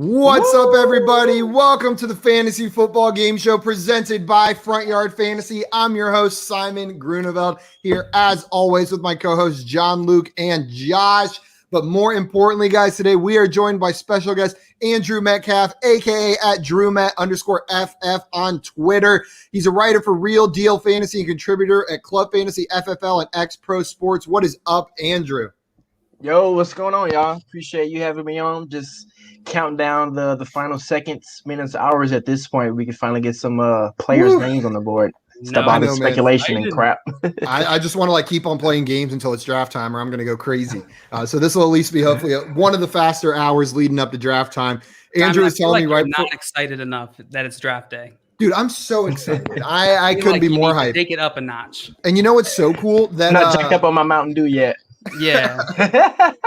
What's up, everybody? Welcome to the Fantasy Football Game Show presented by Front Yard Fantasy. I'm your host, Simon Grunewald, here as always with my co-hosts, John, Luke, and Josh. But more importantly, guys, today we are joined by special guest Andrew Metcalf, a.k.a. at DrewMet_FF on Twitter. He's a writer for Real Deal Fantasy and contributor at Club Fantasy, FFL, and X Pro Sports. What is up, Andrew? Yo, what's going on, y'all? Appreciate you having me on. Just counting down the final seconds, minutes, hours at this point. We can finally get some players' names on the board. Stop all the speculation and crap. I just want to keep on playing games until it's draft time, or I'm going to go crazy. So this will at least be hopefully one of the faster hours leading up to draft time. Andrew is telling me I'm not excited enough that it's draft day. Dude, I'm so excited. I couldn't be more hyped. Take it up a notch. And you know what's so cool? That I'm not jacked up on my Mountain Dew yet. Yeah.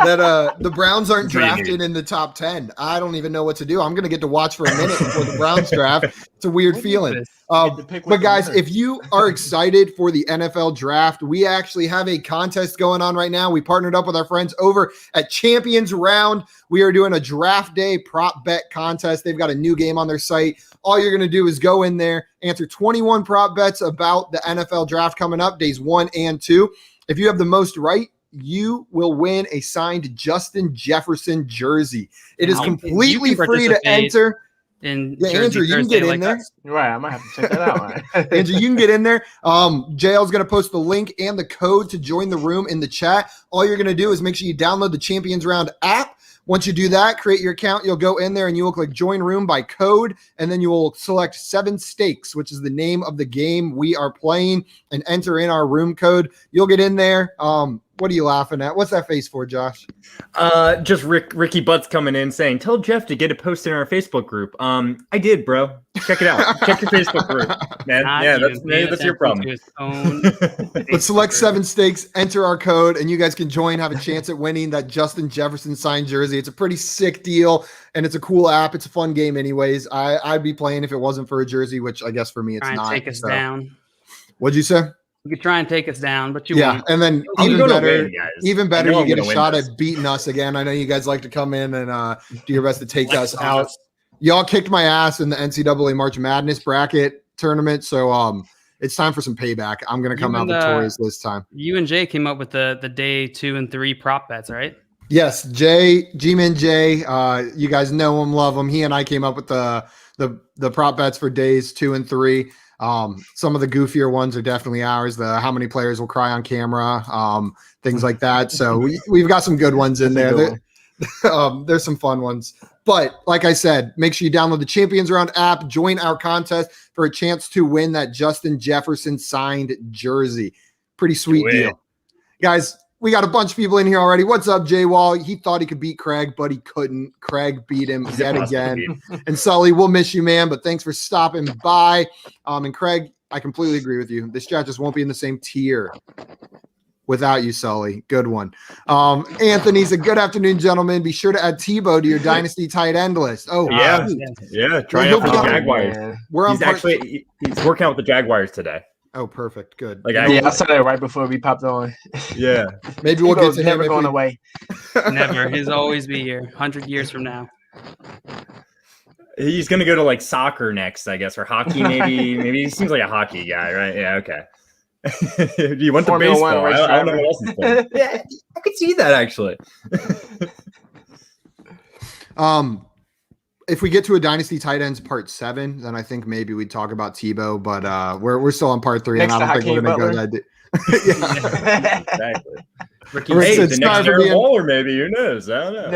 That the Browns aren't drafted in the top 10. I don't even know what to do. I'm going to get to watch for a minute before the Browns draft. It's a weird feeling. But guys, if you are excited for the NFL draft, we actually have a contest going on right now. We partnered up with our friends over at Champions Round. We are doing a draft day prop bet contest. They've got a new game on their site. All you're going to do is go in there, answer 21 prop bets about the NFL draft coming up, days 1 and 2. If you have the most right, you will win a signed Justin Jefferson jersey. It is completely free to enter. Andrew, you can get in there. Right, I might have to check that out. Right? Andrew, you can get in there. JL's going to post the link and the code to join the room in the chat. All you're going to do is make sure you download the Champions Round app. Once you do that, create your account. You'll go in there and you will click join room by code, and then you will select 7 Stakes, which is the name of the game we are playing, and enter in our room code. You'll get in there. What are you laughing at? What's that face for, Josh? Just Ricky Butts coming in saying, "Tell Jeff to get it posted in our Facebook group." I did, bro. Check it out. Check your Facebook group, man. That's your problem. Let's select 7 Stakes, enter our code, and you guys can join. Have a chance at winning that Justin Jefferson signed jersey. It's a pretty sick deal, and it's a cool app. It's a fun game, anyways. I'd be playing if it wasn't for a jersey, which I guess for me it's not. Take us down. What'd you say? You could try and take us down, but you won't. And then even better, you get a shot at beating us again. I know you guys like to come in and do your best to take us out. Y'all kicked my ass in the NCAA March Madness bracket tournament, so it's time for some payback. I'm going to come out victorious this time. You and Jay came up with the day 2 and 3 prop bets, right? Yes, G-Man Jay. You guys know him, love him. He and I came up with the prop bets for days 2 and 3. Some of the goofier ones are definitely ours. The how many players will cry on camera, things like that. So we've got some good ones in there. There's some fun ones. But like I said, make sure you download the Champions Round app, join our contest for a chance to win that Justin Jefferson signed jersey. Pretty sweet deal. Guys, we got a bunch of people in here already. What's up, Jay Wall? He thought he could beat Craig, but he couldn't. Craig beat him yet again. And Sully, we'll miss you, man, but thanks for stopping by. And Craig, I completely agree with you. This chat just won't be in the same tier without you, Sully. Good one. Anthony said, good afternoon, gentlemen. Be sure to add Tebow to your Dynasty tight end list. Oh, yeah. Try out for the Jaguars. He's working out with the Jaguars today. Oh, perfect. Good. I saw that right before we popped on. Yeah. Maybe we'll get to him. Never going away. Never. He'll always be here 100 years from now. He's going to go to soccer next, I guess, or hockey maybe. Maybe he seems like a hockey guy, right? Yeah, okay. You went to baseball. I don't know what else is playing. Yeah, I could see that, actually. If we get to a Dynasty tight ends part 7, then I think maybe we'd talk about Tebow, but we're still on part 3, next and I don't think we're going to go that. Exactly. Rick, the next Aaron Waller, maybe. Who knows? I don't know.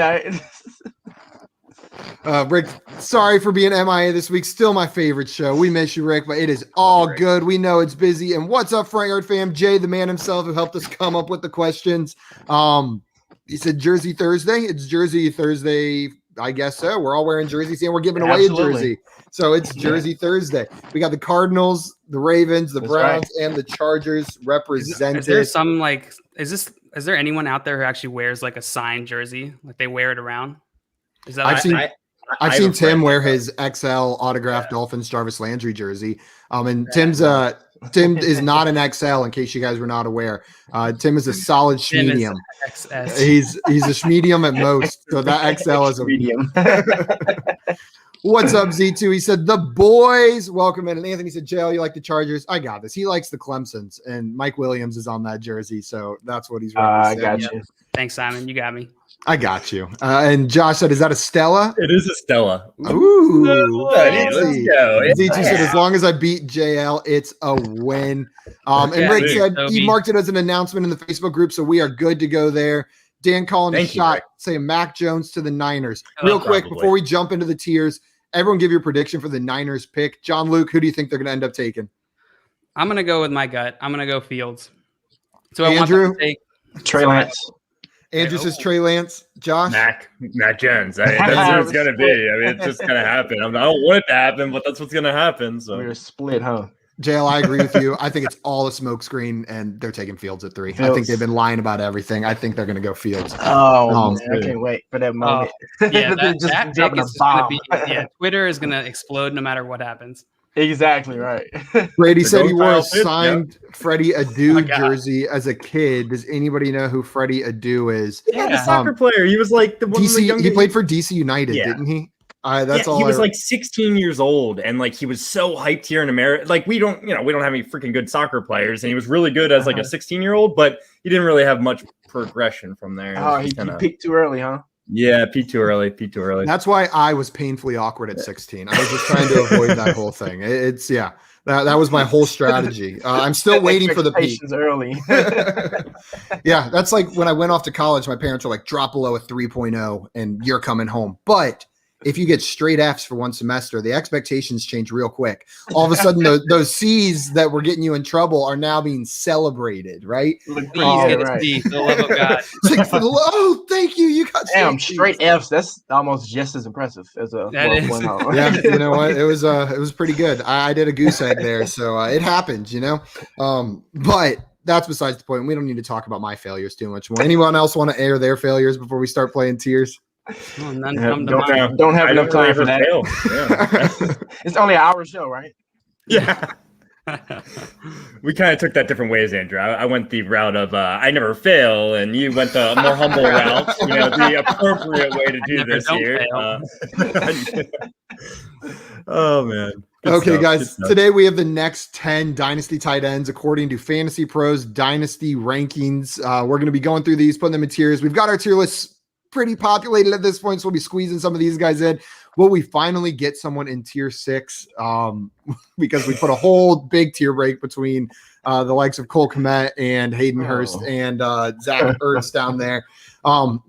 Yeah. Rick, sorry for being MIA this week. Still my favorite show. We miss you, Rick, but it is all good. We know it's busy. And what's up, Front Yard fam? Jay, the man himself, who helped us come up with the questions. He said Jersey Thursday. It's Jersey Thursday. I guess so. We're all wearing jerseys and we're giving away a jersey. So it's Jersey Thursday. We got the Cardinals, the Ravens, the Browns, and the Chargers represented. Is there some is there anyone out there who actually wears a signed jersey? They wear it around? Is that I've seen Tim wear his XL autographed Dolphins Jarvis Landry jersey. And Tim's Tim is not an XL, in case you guys were not aware. Tim is a solid schmedium. XS. He's a schmedium at most. So that XL is a medium. What's up, Z2? He said, the boys, welcome in. And Anthony said, JL, you like the Chargers? I got this. He likes the Clemsons, and Mike Williams is on that jersey, so that's what he's I got you. Thanks, Simon. You got me. I got you. And Josh said, is that a Stella? It is a Stella. Ooh. Let's go. Z2 said, as long as I beat JL, it's a win. And Rick said he marked it as an announcement in the Facebook group, so we are good to go there. Dan calling a shot, saying Mac Jones to the Niners. Real quick, before we jump into the tiers, everyone give your prediction for the Niners pick. John Luke, who do you think they're going to end up taking? I'm going to go with my gut. I'm going to go Fields. So Andrew? I want to take Trey Lance. Andrew says Trey Lance. Josh? Mac Jones. I mean, that's what it's going to be. I mean, it's just going to happen. I don't want it to happen, but that's what's going to happen. So we're split, huh? JL, I agree with you. I think it's all a smokescreen, and they're taking Fields at 3. I think they've been lying about everything. I think they're going to go Fields. Oh, man, I can't wait for that moment. Yeah, that pick is going to be. Yeah, Twitter is going to explode no matter what happens. Exactly right. Brady said he wore a signed Freddie Adu jersey as a kid. Does anybody know who Freddie Adu is? Yeah, the soccer player. He was like the one DC. He played for DC United, didn't he? That's all. He was like 16 years old, and like he was so hyped here in America. Like we don't have any freaking good soccer players, and he was really good as like a 16-year-old, but he didn't really have much progression from there. Oh, he peaked too early, huh? Yeah, peaked too early. That's why I was painfully awkward at 16. I was just trying to avoid that whole thing. That was my whole strategy. I'm still waiting for the peak. Early. Yeah, that's like when I went off to college, my parents were like, drop below a 3.0 and you're coming home. But if you get straight Fs for one semester, the expectations change real quick. All of a sudden, those Cs that were getting you in trouble are now being celebrated, right? Please get a C, for the love of God. It's like, thank you. You got straight Fs. That's almost just as impressive as a. Yeah, you know what? It was pretty good. I did a goose egg there, so it happened, you know. But that's besides the point. We don't need to talk about my failures too much more. Anyone else want to air their failures before we start playing tiers? Oh, don't have enough time for that. Yeah. It's only an hour show, right? Yeah. We kind of took that different ways, Andrew. I went the route of I never fail, and you went the more humble route. You know, the appropriate way to do this here. Oh man. Good stuff, guys. Today we have the next 10 Dynasty tight ends according to Fantasy Pros Dynasty rankings. We're going to be going through these, putting them in tiers. We've got our tier lists pretty populated at this point, so we'll be squeezing some of these guys in. Will we finally get someone in tier 6? Because we put a whole big tier break between the likes of Cole Kmet and Hayden Hurst and Zach Ertz down there.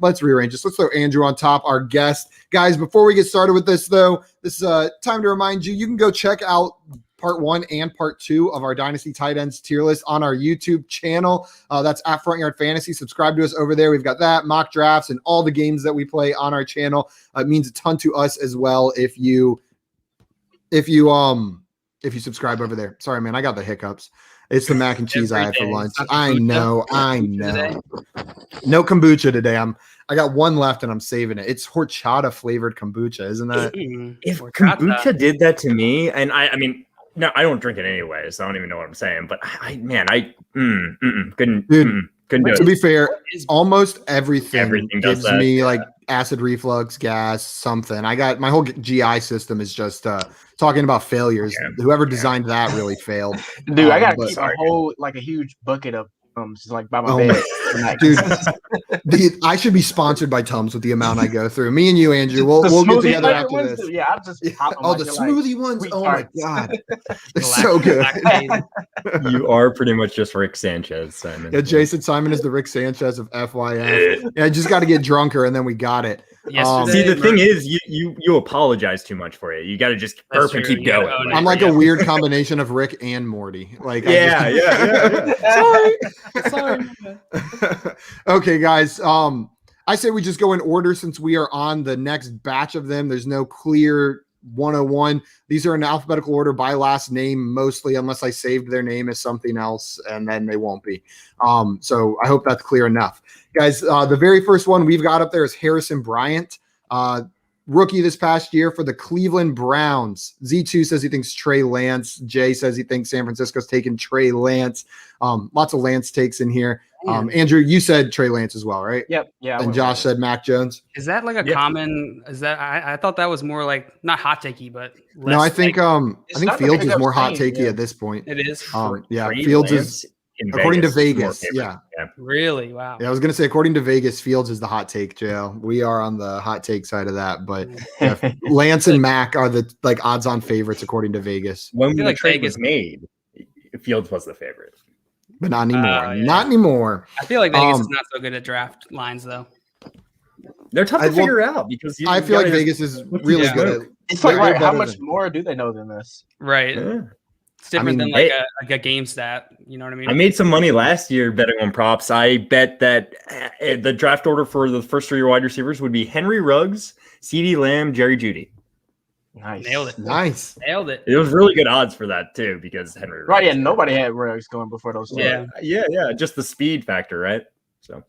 Let's rearrange this. Let's throw Andrew on top, our guest. Guys, before we get started with this, though, this is time to remind you, you can go check out part 1 and part 2 of our Dynasty tight ends tier list on our YouTube channel. That's at Front Yard Fantasy. Subscribe to us over there. We've got that, mock drafts, and all the games that we play on our channel. It means a ton to us as well if you subscribe over there. Sorry, man, I got the hiccups. It's the mac and cheese I had for lunch. I know. No kombucha today. I got one left and I'm saving it. It's horchata flavored kombucha, isn't that? If kombucha did that to me, and I mean, no, I don't drink it anyway, so I don't even know what I'm saying. But couldn't do it. To be fair, almost everything gives that, me like acid reflux, gas, something. I got my whole GI system is just talking about failures. Yeah. Whoever designed that really failed. Dude, I gotta keep a huge bucket of just like by my bed. Dude, I should be sponsored by Tums with the amount I go through. Me and you, Andrew, we'll get together after this. Yeah, I'll just pop the smoothie ones. Oh my god, they're so good. You are pretty much just Rick Sanchez, Simon. Yeah, Jason Simon is the Rick Sanchez of FYF. Yeah, I just got to get drunker and then we got it. See, the thing is, you apologize too much for it. You got to just burp and keep going. I'm like a weird combination of Rick and Morty. Like, yeah. Sorry. Okay, guys. I say we just go in order since we are on the next batch of them. There's no clear 101. These are in alphabetical order by last name mostly, unless I saved their name as something else, and then they won't be. So I hope that's clear enough. Guys, the very first one we've got up there is Harrison Bryant. rookie this past year for the Cleveland Browns. Z2 says he thinks Trey Lance. Jay says he thinks San Francisco's taking Trey Lance. Lots of Lance takes in here. Andrew, you said Trey Lance as well, right? Yep. Yeah. And Josh said Mac Jones. Is that like a common? Is that I thought that was more like not hot takey, but less no, I think Fields is more hot takey at this point. It is. Yeah, Trey Fields Lance is according to Vegas. Yeah. Really? Wow. Yeah, I was gonna say according to Vegas, Fields is the hot take, JL. We are on the hot take side of that, but Lance and Mac are the like odds-on favorites according to Vegas. When the like trade Vegas was made, Fields was the favorite. But not anymore. Yeah. Not anymore. I feel like Vegas is not so good at draft lines, though. They're tough to figure out because I feel like Vegas is really good at It's like, how much more do they know than this? Right. Yeah. It's different I mean, than a game stat. You know what I mean? I made some money last year betting on props. I bet that the draft order for the first 3 wide receivers would be Henry Ruggs, CeeDee Lamb, Jerry Jeudy. Nice. Nailed it. nice. Nailed it. It was really good odds for that too because Henry Ruggs. Right, yeah, nobody had Ruggs going before those two. Yeah. Just the speed factor, right? So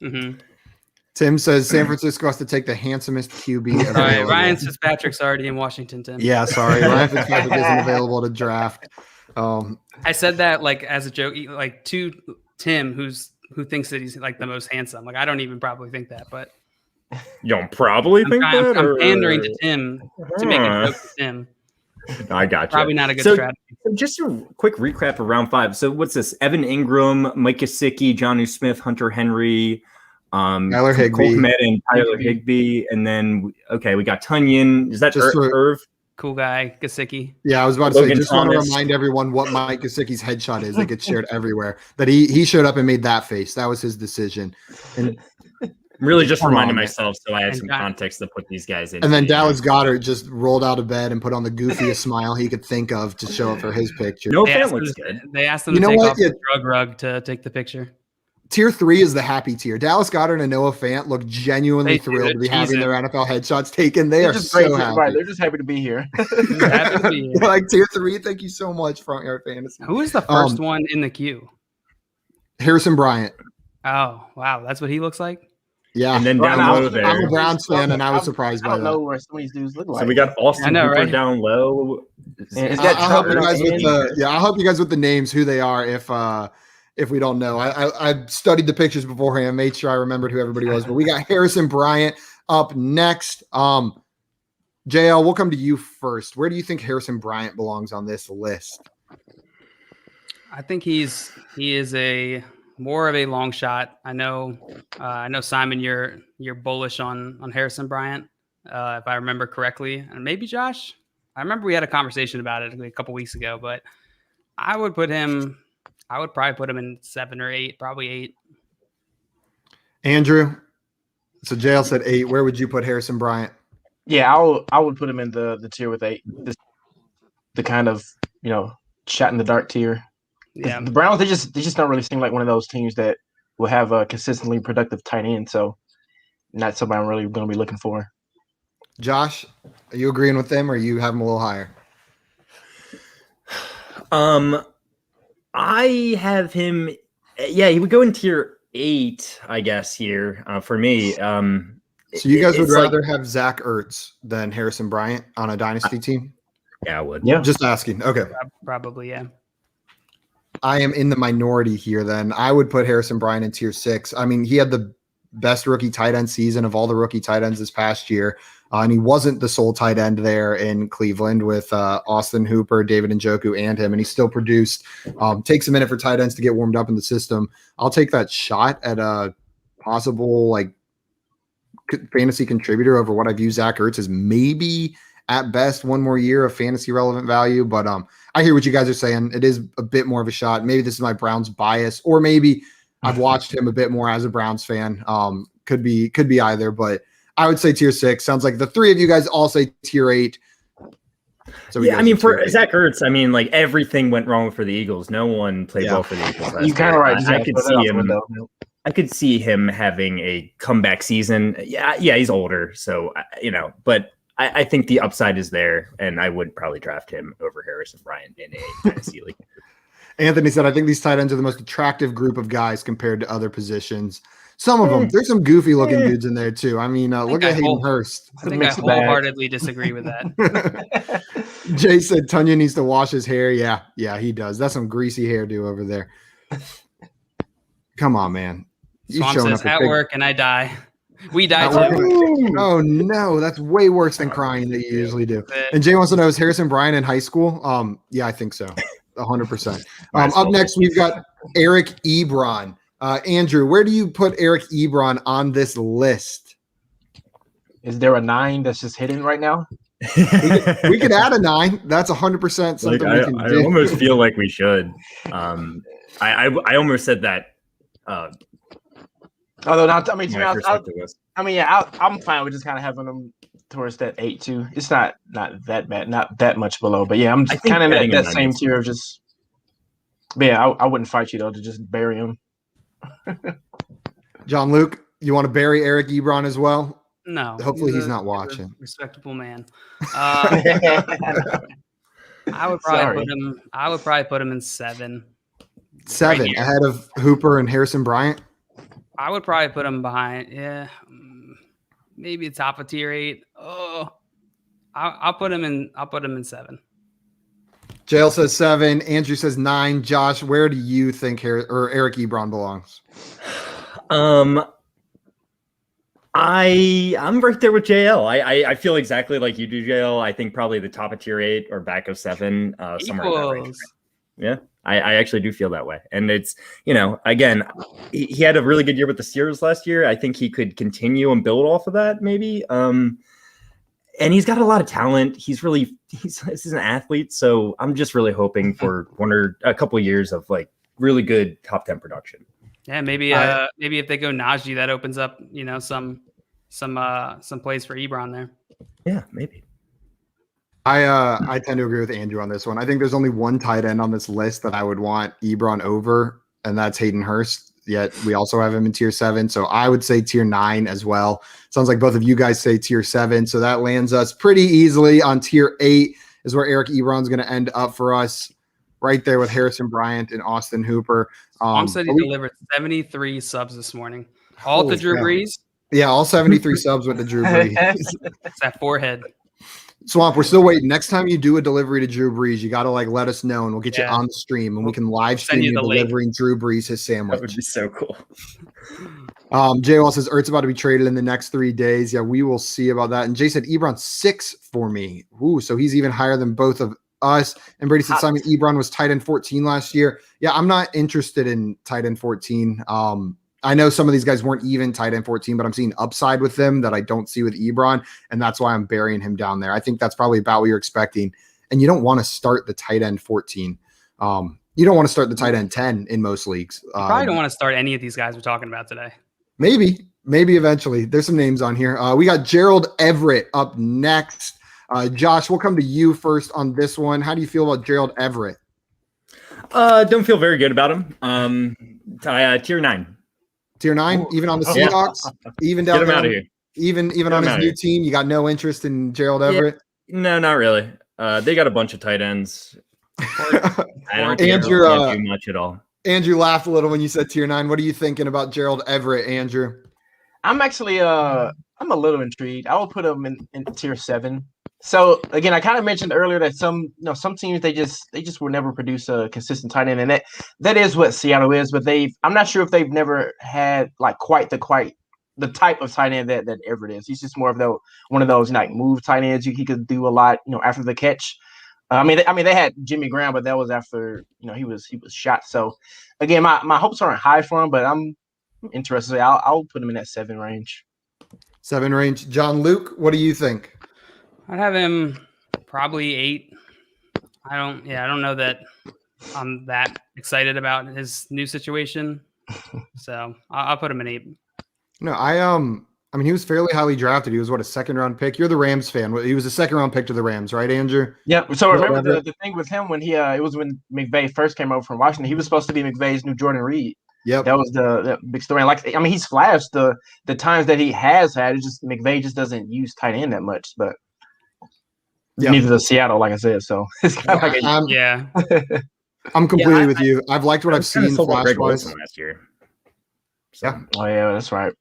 Tim says San Francisco has to take the handsomest QB. All right, Ryan Fitzpatrick's already in Washington, Tim. Yeah, sorry. Ryan Fitzpatrick isn't available to draft. I said that like as a joke, like to Tim, who thinks that he's like the most handsome. Like I don't even probably think that, but you don't probably think that? I'm pandering to Tim to make a joke to Tim. I got you. Probably not a good strategy. So just a quick recap of round 5. So what's this? Evan Ingram, Mike Gesicki, Jonnu Smith, Hunter Henry, Tyler Higbee, Cole Kmet and Tyler Higbee, and then we got Tunyon. Is that just Irv? Cool guy, Gesicki. Yeah, I was about to Logan say, just Thomas. want to remind everyone what Mike Gesicki's headshot is. It gets shared everywhere. That he showed up and made that face. That was his decision. And really just reminding myself so I had some context to put these guys in. And then Dallas Goedert just rolled out of bed and put on the goofiest smile he could think of to show up for his picture. No fan looks good. They asked him to take off the drug rug to take the picture. Tier 3 is the happy tier. Dallas Goedert and Noah Fant look genuinely thrilled to be having their NFL headshots taken. They are just so happy. Right, they're just happy to be here. Like Tier 3, thank you so much, Front Yard Fantasy. Who is the first one in the queue? Harrison Bryant. Oh, wow. That's what he looks like? Yeah. And then down low there. I'm a Browns fan, and I was surprised by that. I don't know where some of these dudes look like. So we got Austin Hooper down low. I'll help you guys with the names, who they are, if we don't know. I studied the pictures beforehand, made sure I remembered who everybody was. But we got Harrison Bryant up next. JL, we'll come to you first. Where do you think Harrison Bryant belongs on this list? I think he is a more of a long shot. I know Simon, you're bullish on Harrison Bryant, if I remember correctly, and maybe Josh. I remember we had a conversation about it a couple weeks ago, but I would probably put him in 7 or 8, probably 8. Andrew, so JL said 8. Where would you put Harrison Bryant? Yeah, I would put him in the tier with 8. The kind of shot in the dark tier. Yeah, the Browns they just don't really seem like one of those teams that will have a consistently productive tight end. So not somebody I'm really going to be looking for. Josh, are you agreeing with them, or you have them a little higher? I have him. Yeah, he would go in tier 8, I guess. Here for me. So you guys would rather have Zach Ertz than Harrison Bryant on a dynasty team? Yeah, I would. Yeah, just asking. Okay, probably. Yeah. I am in the minority here. Then I would put Harrison Bryant in tier 6. I mean, he had the best rookie tight end season of all the rookie tight ends this past year. And he wasn't the sole tight end there in Cleveland with Austin Hooper, David Njoku, and him. And he still produced. Takes a minute for tight ends to get warmed up in the system. I'll take that shot at a possible fantasy contributor over what I view Zach Ertz as maybe at best one more year of fantasy relevant value. But I hear what you guys are saying. It is a bit more of a shot. Maybe this is my Browns bias, or maybe I've watched him a bit more as a Browns fan. Could be either, but I would say tier 6. Sounds like the 3 of you guys all say tier 8. So yeah, I mean, for Zach Ertz, I mean, like everything went wrong for the Eagles. No one played well for the Eagles. You're kind of right. I could see him having a comeback season. Yeah, he's older, so but I think the upside is there, and I would probably draft him over Harrison Bryant in a dynasty league. Anthony said, I think these tight ends are the most attractive group of guys compared to other positions. Some of them, there's some goofy looking dudes in there too. I mean, look at Hayden Hurst. I think I wholeheartedly disagree with that. Jay said Tunyon needs to wash his hair. Yeah, he does. That's some greasy hairdo over there. Come on, man. Swamp says, at work and I die. We die too. Oh no, that's way worse than crying that you usually do. And Jay wants to know, is Harrison Bryant in high school? Yeah, I think so. 100%. Up next, we've got Eric Ebron. Andrew, where do you put Eric Ebron on this list? Is there a 9 that's just hidden right now? we could add a 9. That's 100% something we can do. I almost feel like we should. I almost said that. Although not, I mean, to be honest, I'm fine with just kind of having them towards that 8 too. It's not that bad, not that much below. But yeah, I'm just kind of in that same tier of just. But yeah, I wouldn't fight you though to just bury him. John Luke, you want to bury Eric Ebron as well? No. Hopefully he's not watching. Respectable man. I would probably put him in 7. 7 right ahead of Hooper and Harrison Bryant. I would probably put him behind. Yeah, maybe top of tier 8. Oh, I'll put him in. I'll put him in 7. Jail says 7. Andrew says 9. Josh, where do you think Eric Ebron belongs? I'm right there with JL. I feel exactly like you do, JL. I think probably the top of tier 8 or back of 7, somewhere in that range. Yeah, I actually do feel that way. And it's, again, he had a really good year with the TIERS last year. I think he could continue and build off of that maybe. And he's got a lot of talent. He's an athlete. So I'm just really hoping for one or a couple of years of like really good top 10 production. Yeah, maybe if they go Najee, that opens up, some plays for Ebron there. Yeah, maybe. I tend to agree with Andrew on this one. I think there's only one tight end on this list that I would want Ebron over, and that's Hayden Hurst. Yet we also have him in tier 7. So I would say tier 9 as well. Sounds like both of you guys say tier 7. So that lands us pretty easily on tier 8 is where Eric Ebron's going to end up for us, right there with Harrison Bryant and Austin Hooper. Said he delivered 73 subs this morning. All to Drew Brees. Yeah, all 73 subs with the Drew Brees. It's that forehead. Swamp, we're still waiting. Next time you do a delivery to Drew Brees, you got to let us know, and we'll get you on the stream, and we can live stream you delivering Drew Brees his sandwich. That would be so cool. Jay also says Ertz about to be traded in the next 3 days. Yeah, we will see about that. And Jay said Ebron 6 for me. Ooh, so he's even higher than both of us. And Brady said Simon Ebron was tight end 14 last year. Yeah, I'm not interested in tight end 14. I know some of these guys weren't even tight end 14, but I'm seeing upside with them that I don't see with Ebron, and that's why I'm burying him down there. I think that's probably about what you're expecting, and you don't want to start the tight end 14. You don't want to start the tight end 10 in most leagues. You probably don't want to start any of these guys we're talking about today. Maybe eventually. There's some names on here. We got Gerald Everett up next. Josh, we'll come to you first on this one. How do you feel about Gerald Everett? Don't feel very good about him. Tier 9. Tier 9, even on the Seahawks, even down Get him there, out of here. Even on his new team, you got no interest in Gerald Everett? No, not really. They got a bunch of tight ends. I don't think Andrew, can't do much at all. Andrew laughed a little when you said tier 9. What are you thinking about Gerald Everett, Andrew? I'm actually I'm a little intrigued. I will put him in tier 7. So again, I kind of mentioned earlier that some teams they just will never produce a consistent tight end, and that is what Seattle is. But I'm not sure if they've never had like quite the type of tight end that Everett is. He's just more of one of those move tight ends. He could do a lot after the catch. I mean they had Jimmy Graham, but that was after he was shot. So again, my hopes aren't high for him, but I'm interested. I'll put him in that 7 range. 7 range. John Luke, what do you think? I'd have him probably 8. I don't know that I'm that excited about his new situation. So I'll put him in 8. No, I mean, he was fairly highly drafted. He was a 2nd-round pick. You're the Rams fan. He was a 2nd-round pick to the Rams, right, Andrew? Yeah. So remember the thing with him when it was when McVay first came over from Washington. He was supposed to be McVay's new Jordan Reed. Yep. That was the big story. He's flashed the times that he has had. It's just McVay just doesn't use tight end that much, but. Yeah. Neither does Seattle, like I said. So it's kind of like I'm completely with you. I've liked what I've seen flash-wise. Last year. So. Yeah. Oh yeah, that's right.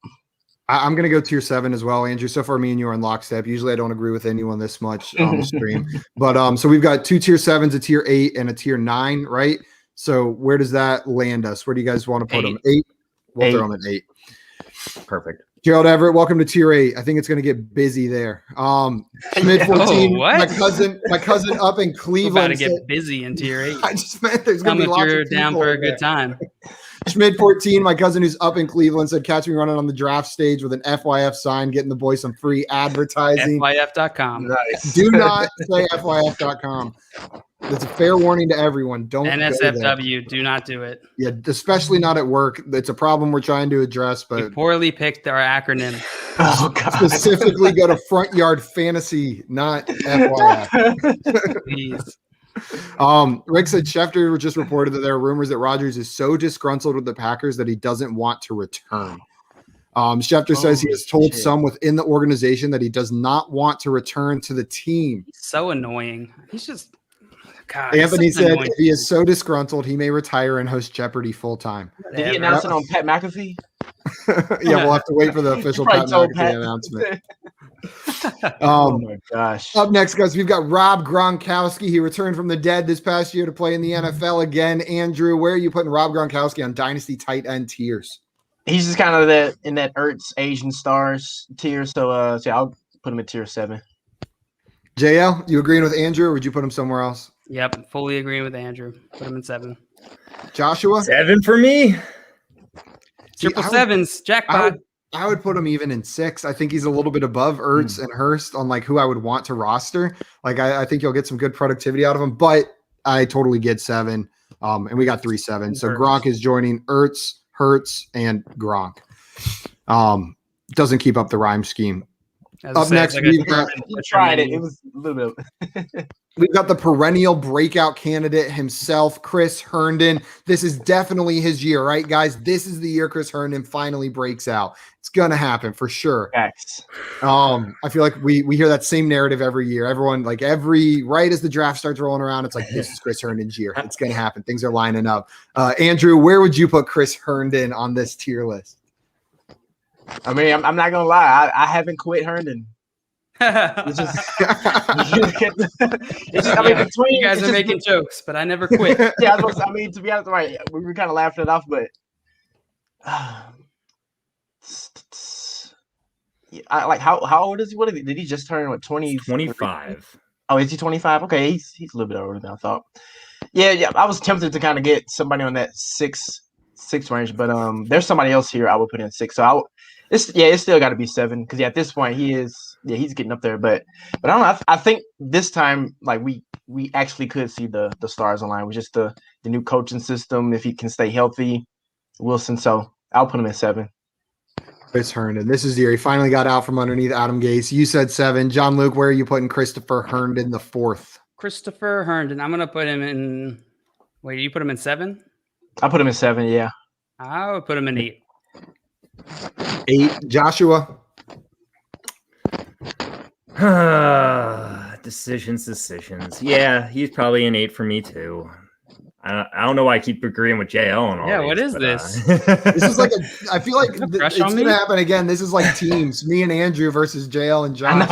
I'm going to go tier 7 as well, Andrew. So far, me and you are in lockstep. Usually, I don't agree with anyone this much on the stream. But so we've got 2 tier 7s, a tier 8, and a tier 9, right? So where does that land us? Where do you guys want to put them? 8? We'll throw them at 8. Perfect. Gerald Everett, welcome to tier 8. I think it's going to get busy there. Mid 14, my cousin up in Cleveland. We're about to get busy in tier 8. I just meant there's going to be lots of people down for a good time. Schmid 14, my cousin who's up in Cleveland, said catch me running on the draft stage with an FYF sign, getting the boy some free advertising. FYF.com. Nice. Do not say FYF.com. It's a fair warning to everyone. Don't NSFW, do not do it. Yeah, especially not at work. It's a problem we're trying to address, but you poorly picked our acronym. Oh, God. Specifically go to Front Yard Fantasy, not FYF. Please. Rick said Schefter just reported that there are rumors that Rodgers is so disgruntled with the Packers that he doesn't want to return. Schefter says he has told some within the organization that he does not want to return to the team. He's so annoying. He's just God. Anthony said if he is so disgruntled, he may retire and host Jeopardy full time. Did he announce it on Pat McAfee? Yeah, we'll have to wait for the official Pat McAfee announcement. Oh my gosh. Up next, guys, we've got Rob Gronkowski. He returned from the dead this past year to play in the NFL again. Andrew, where are you putting Rob Gronkowski on Dynasty tight end tiers? He's just kind of in that Ertz Asian stars tier. So I'll put him at tier 7. JL, you agreeing with Andrew, or would you put him somewhere else? Yep, fully agreeing with Andrew. Put him in 7. Joshua? 7 for me. Triple sevens, jackpot. I would put him even in 6. I think he's a little bit above Ertz and Hurst on like who I would want to roster. Like I think you'll get some good productivity out of him, but I totally get 7. And we got 3 7. So Gronk is joining Ertz, Hurts, and Gronk. Doesn't keep up the rhyme scheme. Up next, we've got tried it. It was a little bit. We've got the perennial breakout candidate himself, Chris Herndon. This is definitely his year, right, guys? This is the year Chris Herndon finally breaks out. It's gonna happen for sure. Facts. I feel like we hear that same narrative every year. Everyone, like right as the draft starts rolling around, it's like this is Chris Herndon's year. It's gonna happen. Things are lining up. Andrew, where would you put Chris Herndon on this tier list? I mean, I'm not gonna lie. I haven't quit Herndon. It's just, I mean, between you guys are making jokes, but I never quit. Yeah, I mean, to be honest, right? We were kind of laughing it off, but I like how old is he? What did he just turn? What 25? Oh, is he 25? Okay, he's a little bit older than I thought. Yeah. I was tempted to kind of get somebody on that six range, but there's somebody else here I would put in 6. So it's still got to be 7 because at this point he's getting up there. But I don't know. I think this time like we actually could see the stars align with just the new coaching system if he can stay healthy, Wilson. So I'll put him at 7. Chris Herndon. This is the year he finally got out from underneath Adam Gase. You said 7. John Luke, where are you putting Christopher Herndon the 4th? Christopher Herndon. I'm gonna put him in. Wait, you put him in 7? I put him in 7. Yeah. I would put him in 8. 8. Joshua. Decisions. Yeah, he's probably an 8 for me too. I don't know why I keep agreeing with JL on all. Yeah, these, what is but, this? This is like I feel like it's gonna happen again. This is like teams, me and Andrew versus JL and John.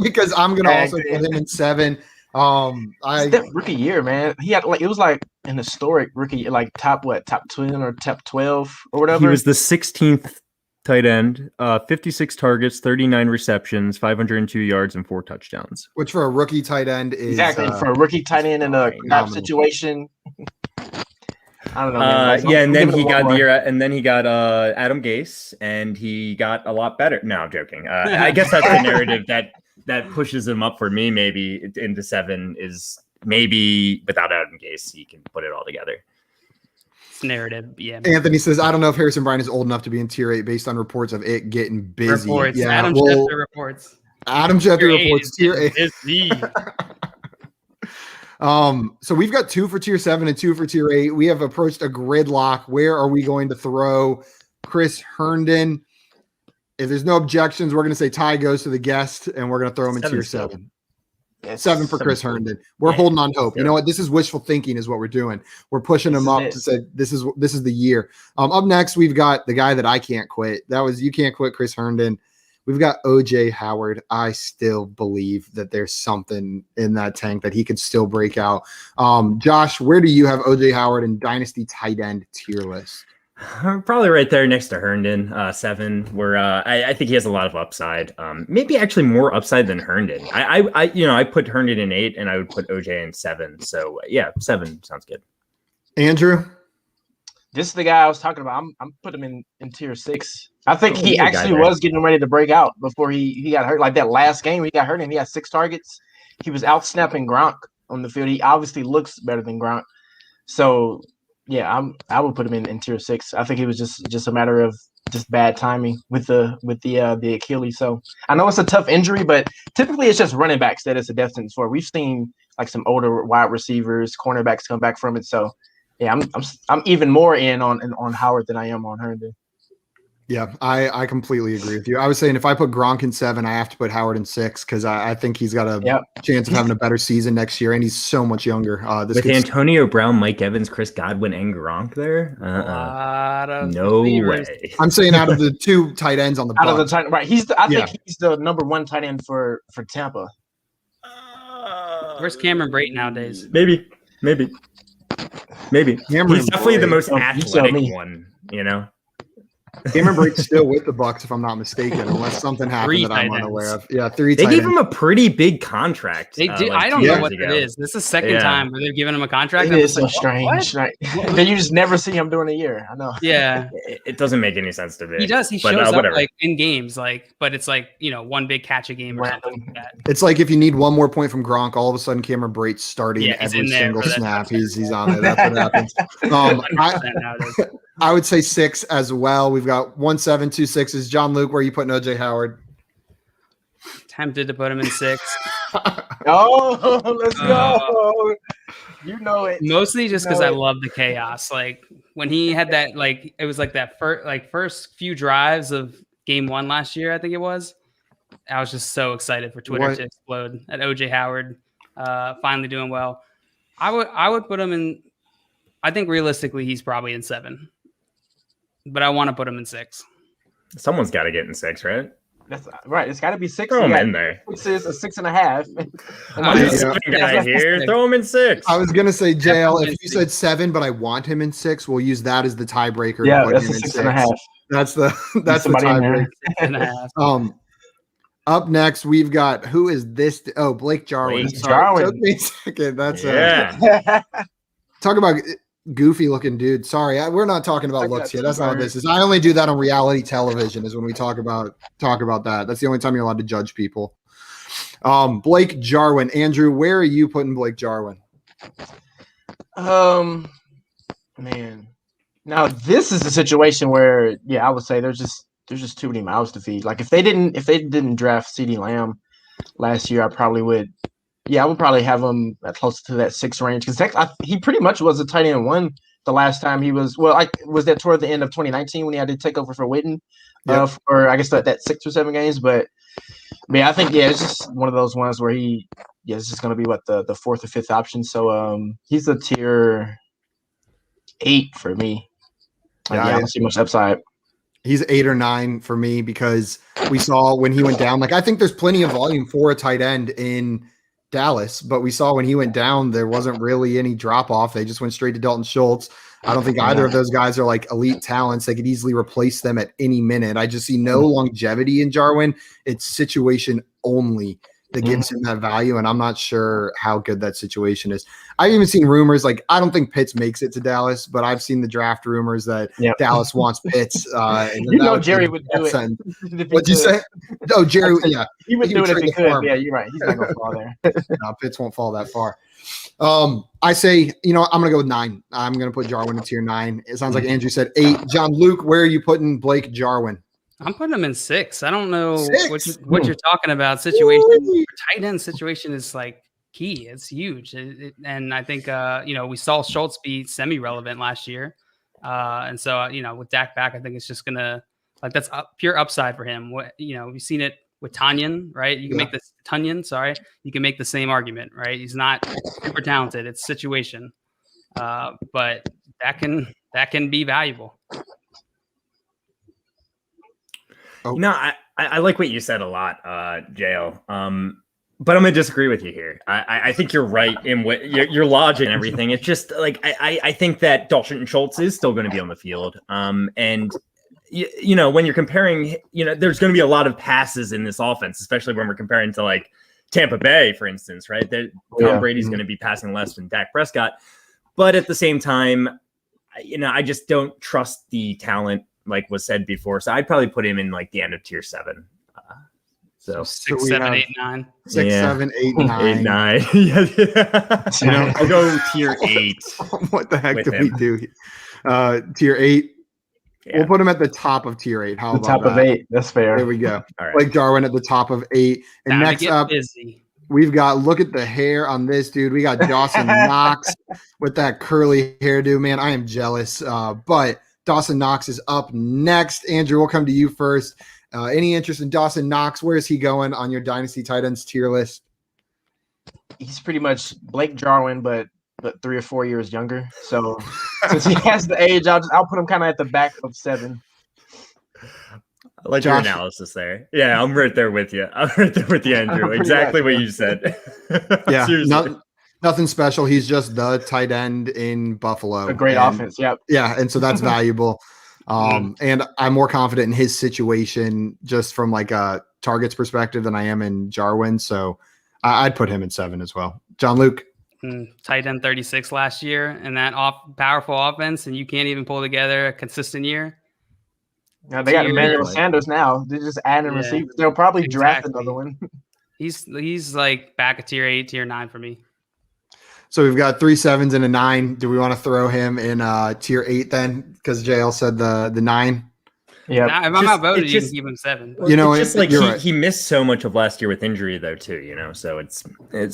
Because I'm gonna also put him in 7. That rookie year, man. He had it was like an historic rookie, like top 10 or top 12 or whatever. He was the 16th tight end, 56 targets, 39 receptions, 502 yards, and 4 touchdowns. Which for a rookie tight end is exactly for a rookie tight end in a crap situation. I don't know. And then he got Adam Gase, and he got a lot better. No, I'm joking. I guess that's the narrative that pushes him up for me. Maybe into 7 is maybe without Adam Gase, he can put it all together. Narrative, yeah. Anthony says, I don't know if Harrison Bryant is old enough to be in tier 8 based on reports of it getting busy. Reports. Yeah, Adam Schefter reports. Adam Schefter reports tier 8. So we've got 2 for tier 7 and 2 for tier 8. We have approached a gridlock. Where are we going to throw Chris Herndon? If there's no objections, we're going to say Ty goes to the guest, and we're going to throw him in tier 7. 7 for Chris Herndon. We're holding on hope. You know what? This is wishful thinking is what we're doing. We're pushing him up to say this is the year. Up next, we've got the guy that I can't quit. You can't quit Chris Herndon. We've got OJ Howard. I still believe that there's something in that tank that he could still break out. Josh, where do you have OJ Howard in Dynasty tight end tier list? Probably right there next to Herndon, 7. Where I think he has a lot of upside. Maybe actually more upside than Herndon. I put Herndon in 8, and I would put OJ in 7. So yeah, 7 sounds good. Andrew, this is the guy I was talking about. I'm putting him in tier 6. I think he actually was getting ready to break out before he got hurt. Like that last game, he got hurt and he had 6 targets. He was out snapping Gronk on the field. He obviously looks better than Gronk. So yeah, I would put him in tier 6. I think it was just a matter of just bad timing with the Achilles. So I know it's a tough injury, but typically it's just running backs that it's a death sentence for. We've seen like some older wide receivers, cornerbacks come back from it. So yeah, I'm even more in on Howard than I am on Herndon. Yeah, I completely agree with you. I was saying if I put Gronk in 7, I have to put Howard in 6 because I think he's got a chance of having a better season next year, and he's so much younger. With Antonio Brown, Mike Evans, Chris Godwin, and Gronk there, no way. I'm saying out of the 2 tight ends on the out of the tight, right? I think he's the number 1 tight end for Tampa. Where's Cameron Brate nowadays? Maybe. He's definitely the most athletic one, you know. Cameron Brate's still with the Bucs, if I'm not mistaken, unless something happened that I'm unaware of. Yeah, 3. They gave him a pretty big contract. They do. I don't know what it is. This is the second time where they've given him a contract. It is so strange, right? Then you just never see him during a year. I know. Yeah, it doesn't make any sense to me. He does. He shows up like in games, but it's like one big catch a game or something like that. It's like if you need one more point from Gronk, all of a sudden Cameron Brate's starting every single snap. He's on there. That's what happens. I would say 6 as well. we've got 1, 7, 2 6s. John Luke, where are you putting OJ Howard? Tempted to put him in 6. Oh, let's go. You know it. Mostly just because I love the chaos. Like when he had that, it was like that first few drives of game 1 last year, I think it was. I was just so excited for Twitter to explode at OJ Howard finally doing well. I would put him in. I think realistically he's probably in 7, but I want to put him in 6. Someone's got to get in 6, right? That's right. It's got to be 6. Throw him in there. 6 is a 6.5. Guy here. Throw him in 6. I was gonna say JL. If you said 7, but I want him in 6, we'll use that as the tiebreaker. Yeah, that's a 6.5. That's the tiebreaker. Up next, we've got who is this? Blake Jarwin. Took me a second. That's talk about goofy looking dude. Sorry, we're not talking about looks here. That's not what this is. I only do that on reality television. Is when we talk about that. That's the only time you're allowed to judge people. Blake Jarwin. Andrew, where are you putting Blake Jarwin? Man, now this is a situation where I would say there's just too many mouths to feed. Like if they didn't draft CeeDee Lamb last year, I probably would. Yeah, I would probably have him close to that 6 range because he pretty much was a tight end 1 the last time he was. Well, was that toward the end of 2019 when he had to take over for Witten for I guess that 6 or 7 games. But I think it's just one of those ones where it's just going to be the 4th or 5th option. So he's a tier 8 for me. I don't see much upside. He's 8 or 9 for me because we saw when he went down. I think there's plenty of volume for a tight end in Dallas, but we saw when he went down, there wasn't really any drop off. They just went straight to Dalton Schultz. I don't think either of those guys are elite talents. They could easily replace them at any minute. I just see no longevity in Jarwin. It's situation only that gives him that value, and I'm not sure how good that situation is. I've even seen rumors I don't think Pitts makes it to Dallas, but I've seen the draft rumors that Dallas wants Pitts. And Jerry would do it. What'd you say? Oh, Jerry, he would do it if he could. Yeah, you're right. He's not going to fall there. No, Pitts won't fall that far. I say, I'm going to go with 9. I'm going to put Jarwin in tier 9. It sounds like Andrew said 8. John Luke, where are you putting Blake Jarwin? I'm putting him in 6. I don't know what you're talking about. Situation, tight end situation is key. It's huge, and I think we saw Schultz be semi-relevant last year, and so with Dak back, I think it's just gonna that's pure upside for him. We've seen it Tanyan, right? You can make this Tunyon, sorry. You can make the same argument, right? He's not super talented. It's situation. But that can be valuable. You know, I like what you said a lot, JL. But I'm gonna disagree with you here. I think you're right in what your logic and everything. It's just like I think that Dalton Schultz is still going to be on the field. And you know, when you're comparing, you know, there's going to be a lot of passes in this offense, especially when we're comparing to like Tampa Bay, for instance, right? Tom Brady's going to be passing less than Dak Prescott. But at the same time, you know, I just don't trust the talent, like was said before. So I'd probably put him in like the end of tier 7. So 6, 7, 8, 9. 6, 7, 8, 9. 8, 9. Yeah. You know, I'll go tier 8. What the heck with do him. we do here? Tier 8. Yeah. We'll put him at the top of tier 8. How The about top that? of 8. That's fair. There we go. All right. Like Jarwin at the top of 8. And Time to next get up, busy. we've got, look at the hair on this dude. We got Dawson Knox with that curly hairdo. Man, I am jealous. But Dawson Knox is up next. Andrew, we'll come to you first. Any interest in Dawson Knox? Where is he going on your Dynasty tight ends tier list? He's pretty much Blake Jarwin, but 3 or 4 years younger. So since he has the age, I'll put him kind of at the back of 7. I like Josh. your analysis there. Yeah, I'm right there with you. I'm right there with you, Andrew. Pretty Exactly much, what you said. Yeah, Seriously. nothing special. He's just the tight end in Buffalo. A great And- offense. Yep. Yeah, and so that's valuable. And I'm more confident in his situation just from like a targets perspective than I am in Jarwin. So I'd put him in 7 as well. John Luke. Tight end 36 last year and that powerful offense, and you can't even pull together a consistent year. Now they got Tier Emmanuel 8. Sanders now. They're just adding Yeah, receivers. They'll probably draft exactly. another one. He's like back at tier 8, tier 9 for me. So we've got 3 7s and a 9. Do we want to throw him in tier 8 then? Because JL said the 9. Yeah. Now, if I'm Just- outvoted, it's you just- can keep him 7. You know, it's just like you're right. he missed so much of last year with injury though too, you know. So it's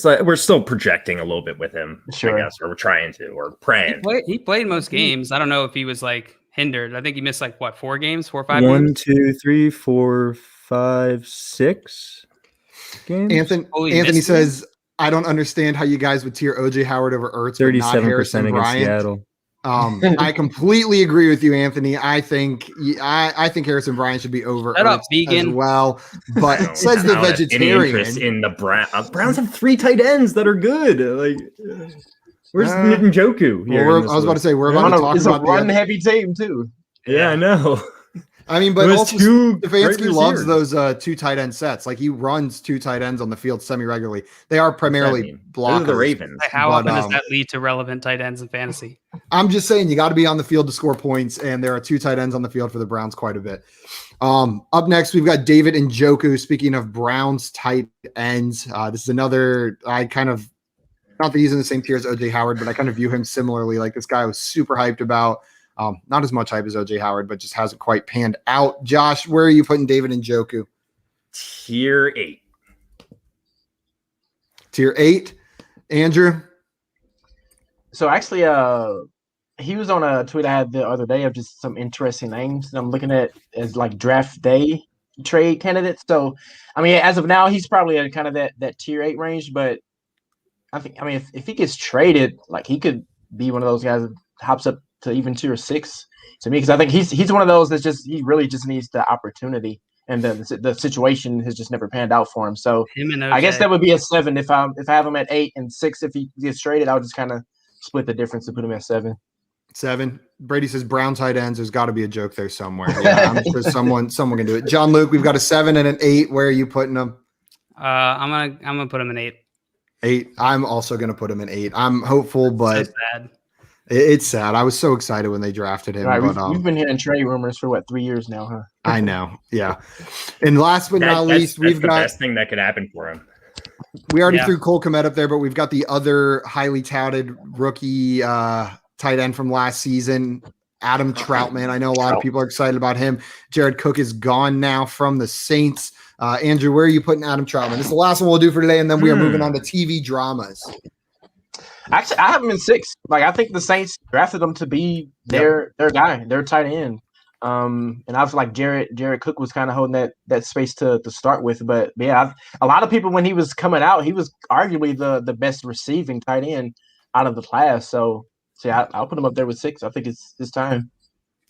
like we're still projecting a little bit with him, Sure. I guess, or we're trying to, or praying. He played most games. I don't know if he was like hindered. I think he missed like 4 games, 4 or 5 1, games. 2, 3, 4, 5, 6 games. Holy Anthony mystery. says, I don't understand how you guys would tier OJ Howard over Ertz, but not 37% Harrison against Bryant. Seattle. I completely agree with you, Anthony. I think Harrison Bryant should be over Shut up, Ertz vegan. as well. But I don't says the have any vegetarian. interest in the Browns have 3 tight ends that are good. Like, where's Njoku? Well, I was about to say we're about to talk It's a about the run-heavy team, too. Yeah, I know. I mean, but There was also 2 great Stefanski loves receivers. those 2 tight end sets. Like he runs 2 tight ends on the field semi-regularly. They are primarily Those blockers. are the Ravens. Like, how But, often does that lead to relevant tight ends in fantasy? I'm just saying you got to be on the field to score points, and there are 2 tight ends on the field for the Browns quite a bit. Up next, we've got David Njoku. Speaking of Browns tight ends, this is another. I kind of not that he's in the same tier as OJ Howard, but I kind of view him similarly. Like this guy was super hyped about. Not as much hype as OJ Howard, but just hasn't quite panned out. Josh, where are you putting David Njoku? Tier 8. Tier 8. Andrew? So actually, he was on a tweet I had the other day of just some interesting names that I'm looking at as like draft day trade candidates. So, I mean, as of now, he's probably at kind of that tier 8 range. But I mean, if he gets traded, like he could be one of those guys that hops up to even tier 6 to me, because I think he's one of those that's just he really just needs the opportunity, and the situation has just never panned out for him. So Him and OJ. I guess that would be a 7 if I have him at 8 and 6 if he gets traded. I'll just kind of split the difference and put him at 7. 7. Brady says Brown tight ends. There's got to be a joke there somewhere. Yeah, I'm sure someone can do it. John Luke, we've got a 7 and an 8. Where are you putting them? I'm gonna put him in 8. 8. I'm also going to put him in 8. I'm hopeful, but So sad. it's sad. I was so excited when they drafted him. Right, But we've been hearing trade rumors for 3 years now, huh? I know. Yeah. And last but not least, that's we've the got best thing that could happen for him. we already Yeah. threw Cole Kmet up there, but we've got the other highly touted rookie tight end from last season, Adam Troutman. I know a lot of people are excited about him. Jared Cook is gone now from the Saints. Andrew, where are you putting Adam Troutman? This is the last one we'll do for today, and then we are moving on to TV dramas. Actually, I have him in 6. Like I think the Saints drafted him to be their guy, their tight end. And I was like Jared Cook was kind of holding that space to start with. But yeah, a lot of people when he was coming out, he was arguably the best receiving tight end out of the class. So yeah, I'll put him up there with 6. I think it's time.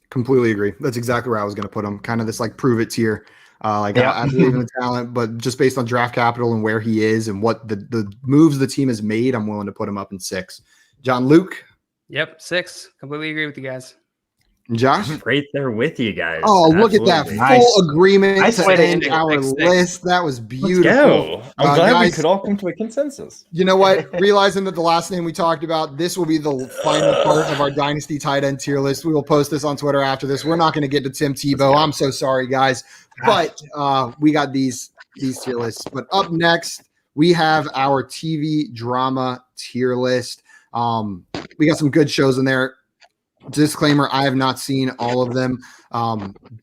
Completely agree. That's exactly where I was going to put him. Kind of this like prove it tier. I believe in the talent, but just based on draft capital and where he is and what the moves the team has made, I'm willing to put him up in 6. John Luke. Yep, 6. Completely agree with you guys. Josh? Right there with you guys. Oh, look at that. Full agreement to end our list. That was beautiful. Let's go. I'm glad guys, we could all come to a consensus. You know what? Realizing that the last name we talked about, this will be the final part of our Dynasty tight end tier list. We will post this on Twitter after this. We're not going to get to Tim Tebow. I'm so sorry, guys. But we got these tier lists. But up next, we have our TV drama tier list. We got some good shows in there. Disclaimer, I have not seen all of them,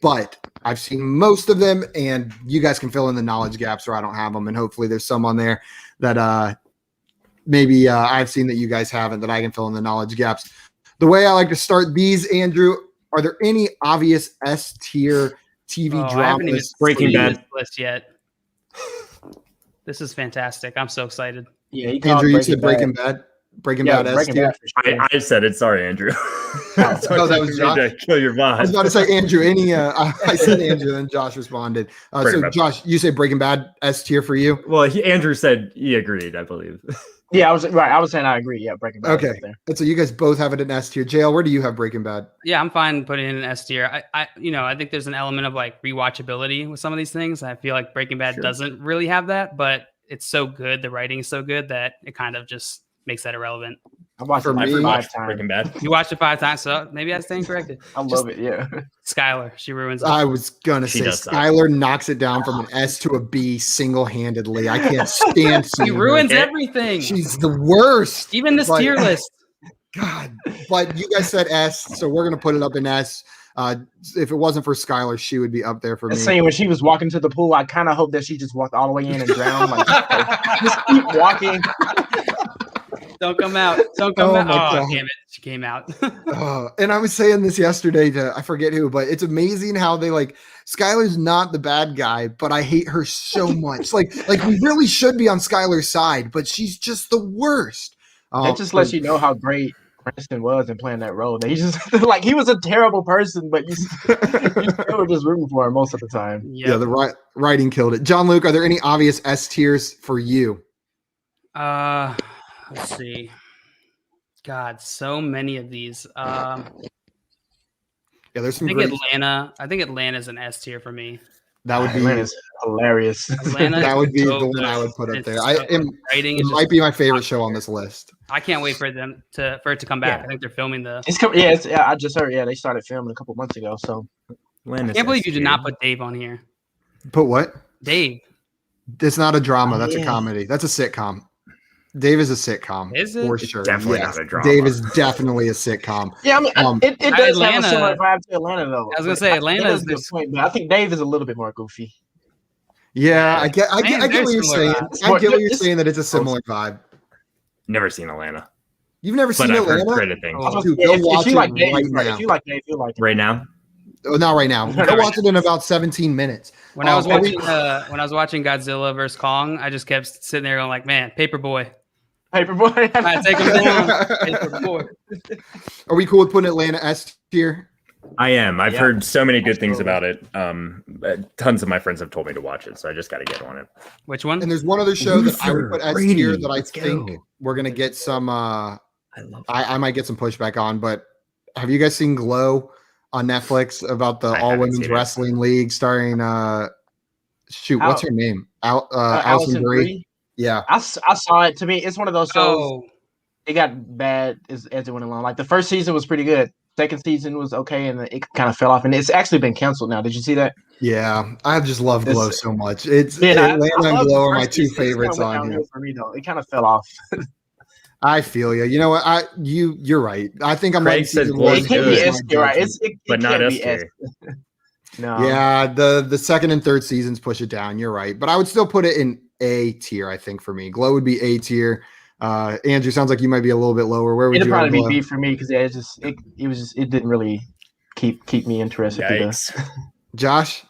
but I've seen most of them, and you guys can fill in the knowledge gaps where I don't have them, and hopefully there's some on there that maybe I've seen that you guys haven't that I can fill in the knowledge gaps. The way I like to start these, Andrew, are there any obvious S-tier TV dramas? I haven't even Breaking Bad list yet. This is fantastic. I'm so excited. Yeah, Andrew, you said Breaking Bad. Breaking Bad S-tier. Sure. I said it. Sorry, Andrew. That was Josh. To kill your vibe. I was about to say Andrew. I said Andrew, and Josh responded. So Josh, you say Breaking Bad S-tier for you? Well, Andrew said he agreed, I believe. Yeah, I was right. I was saying I agree. Yeah, Breaking Bad. Okay, and so you guys both have it in S-tier. JL, where do you have Breaking Bad? Yeah, I'm fine putting it in S-tier. I think there's an element of like rewatchability with some of these things. I feel like Breaking Bad doesn't really have that, but it's so good. The writing is so good that it kind of just makes that irrelevant. I watched it 5 times. Breaking Bad. You watched it 5 times, so maybe I stand corrected. I love it. Yeah. Skylar, she ruins it. I was gonna say Skylar knocks it down from an S to a B single-handedly. I can't stand She ruins everything. She's the worst. Even this tier list. God, but you guys said S, so we're gonna put it up in S. If it wasn't for Skylar, she would be up there for me. Saying when she was walking to the pool, I kind of hope that she just walked all the way in and drowned. Like, just keep walking. Don't come out. Don't come out. Oh, damn it. She came out. And I was saying this yesterday to, I forget who, but it's amazing how they like, Skylar's not the bad guy, but I hate her so much. Like we really should be on Skylar's side, but she's just the worst. That just lets you know how great Preston was in playing that role. He just like he was a terrible person, but you were just rooting for him most of the time. Yep. Yeah, the writing killed it. John Luke, are there any obvious S tiers for you? Let's see. God, so many of these. Yeah, there's some. I think Atlanta's an S tier for me. That would be Atlanta's hilarious. That would be the one I would put up there. It might be my favorite show on this list. I can't wait for it to come back. I think they're filming the. I just heard. Yeah, they started filming a couple months ago. So I can't believe you did not put Dave on here. Put what? Dave. It's not a drama. That's a comedy. That's a sitcom. Dave is a sitcom. Is it? For sure. Definitely not a drama. Dave is definitely a sitcom. Yeah, I mean, it does have a similar vibe to Atlanta, though. I was gonna say Atlanta is the point, but I think Dave is a little bit more goofy. Yeah, I get what you're saying. I get what you're saying that it's a similar vibe. Never seen Atlanta. You've never seen Atlanta? Great things. Dude, go watch it right now. If you like Dave, you'll like it. Right now? Oh, not right now. Go watch it in about 17 minutes. When I was watching Godzilla vs Kong, I just kept sitting there going like, man, Paperboy. Paperboy. I take him down. Paperboy. Are we cool with putting Atlanta S tier? I am. I've heard so many good things about it. Tons of my friends have told me to watch it, so I just got to get on it. Which one? And there's one other show that I would put S tier that I think we're gonna get some. I might get some pushback on, but have you guys seen Glow on Netflix about the all women's wrestling league starring? What's her name? Allison Brie. Yeah, I saw it. To me, it's one of those shows. It got bad as it went along. Like the first season was pretty good. Second season was okay, and it kind of fell off. And it's actually been canceled now. Did you see that? Yeah, I just love Glow so much. Atlanta and Glow are my two favorites on here. For me, though, it kind of fell off. I feel you. You know what? You're right. I think I'm Craig said Glow is good. Right? But not S tier. No. Yeah, the second and third seasons push it down. You're right, but I would still put it in A tier. I think for me, Glow would be A tier. Andrew, sounds like you might be a little bit lower. Where would It'd you? It'd probably be B for me because it didn't really keep me interested. Yikes. Josh,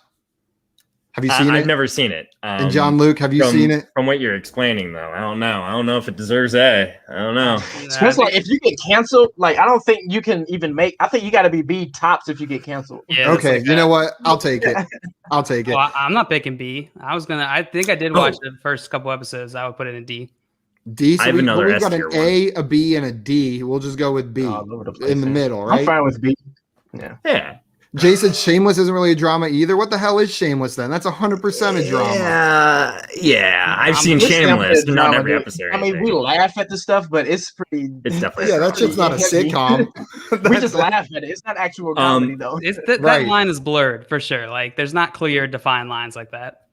have you seen it? I've never seen it. And John Luke, have you seen it? From what you're explaining, though, I don't know. I don't know if it deserves A. I don't know. Especially like, if you get canceled, like I don't think you can even make. I think you got to be B tops if you get canceled. Yeah, okay, you know what? I'll take it. I'll take it. Well, I'm not picking B. I think I did watch the first couple episodes. I would put it in D. D. So we've got an one. A, a B, and a D. We'll just go with B in the middle, right? I'm fine with B. Yeah. Jay said Shameless isn't really a drama either. What the hell is Shameless then? That's 100% a drama. Yeah. I've seen Shameless, not every episode. I mean, we laugh at the stuff, but it's pretty. It's definitely that shit's not a sitcom. We just laugh at it. It's not actual comedy though. That line is blurred for sure. Like there's not clear defined lines like that.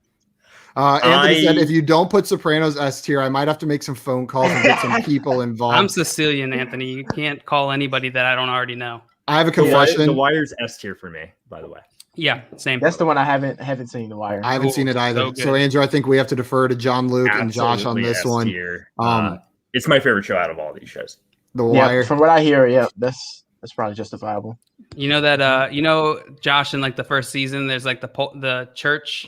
Anthony said, if you don't put Sopranos S tier, I might have to make some phone calls and get some people involved. I'm Sicilian, Anthony. You can't call anybody that I don't already know. I have a confession. The Wire's S tier for me, by the way. Yeah, same. That's the one I haven't seen, The Wire. I haven't seen it either. So Andrew, I think we have to defer to John Luke and Josh on this one. It's my favorite show out of all these shows. The Wire. From what I hear, that's probably justifiable. You know that Josh, in like the first season, there's like the church,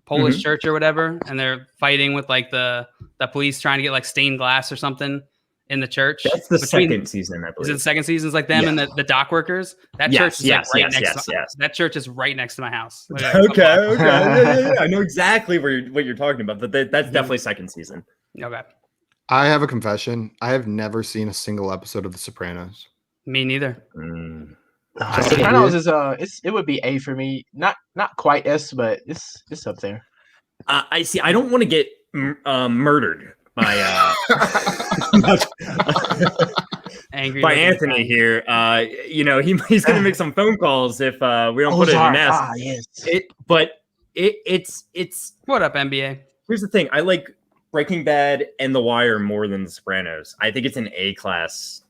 Polish church or whatever, and they're fighting with like the police trying to get like stained glass or something in the church. That's the second season, I believe. Is it the second season? It's like them and the dock workers. That church is that church is right next to my house. Okay. Yeah. I know exactly what you're talking about, but that's definitely second season. Okay. I have a confession. I have never seen a single episode of The Sopranos. Me neither. Sopranos is it would be A for me. Not quite S, but it's up there. I see. I don't want to get murdered by angry by Anthony here. He's going to make some phone calls if we don't put it in S. Yes. It's what up, NBA? Here's the thing. I like Breaking Bad and The Wire more than The Sopranos. I think it's an A-class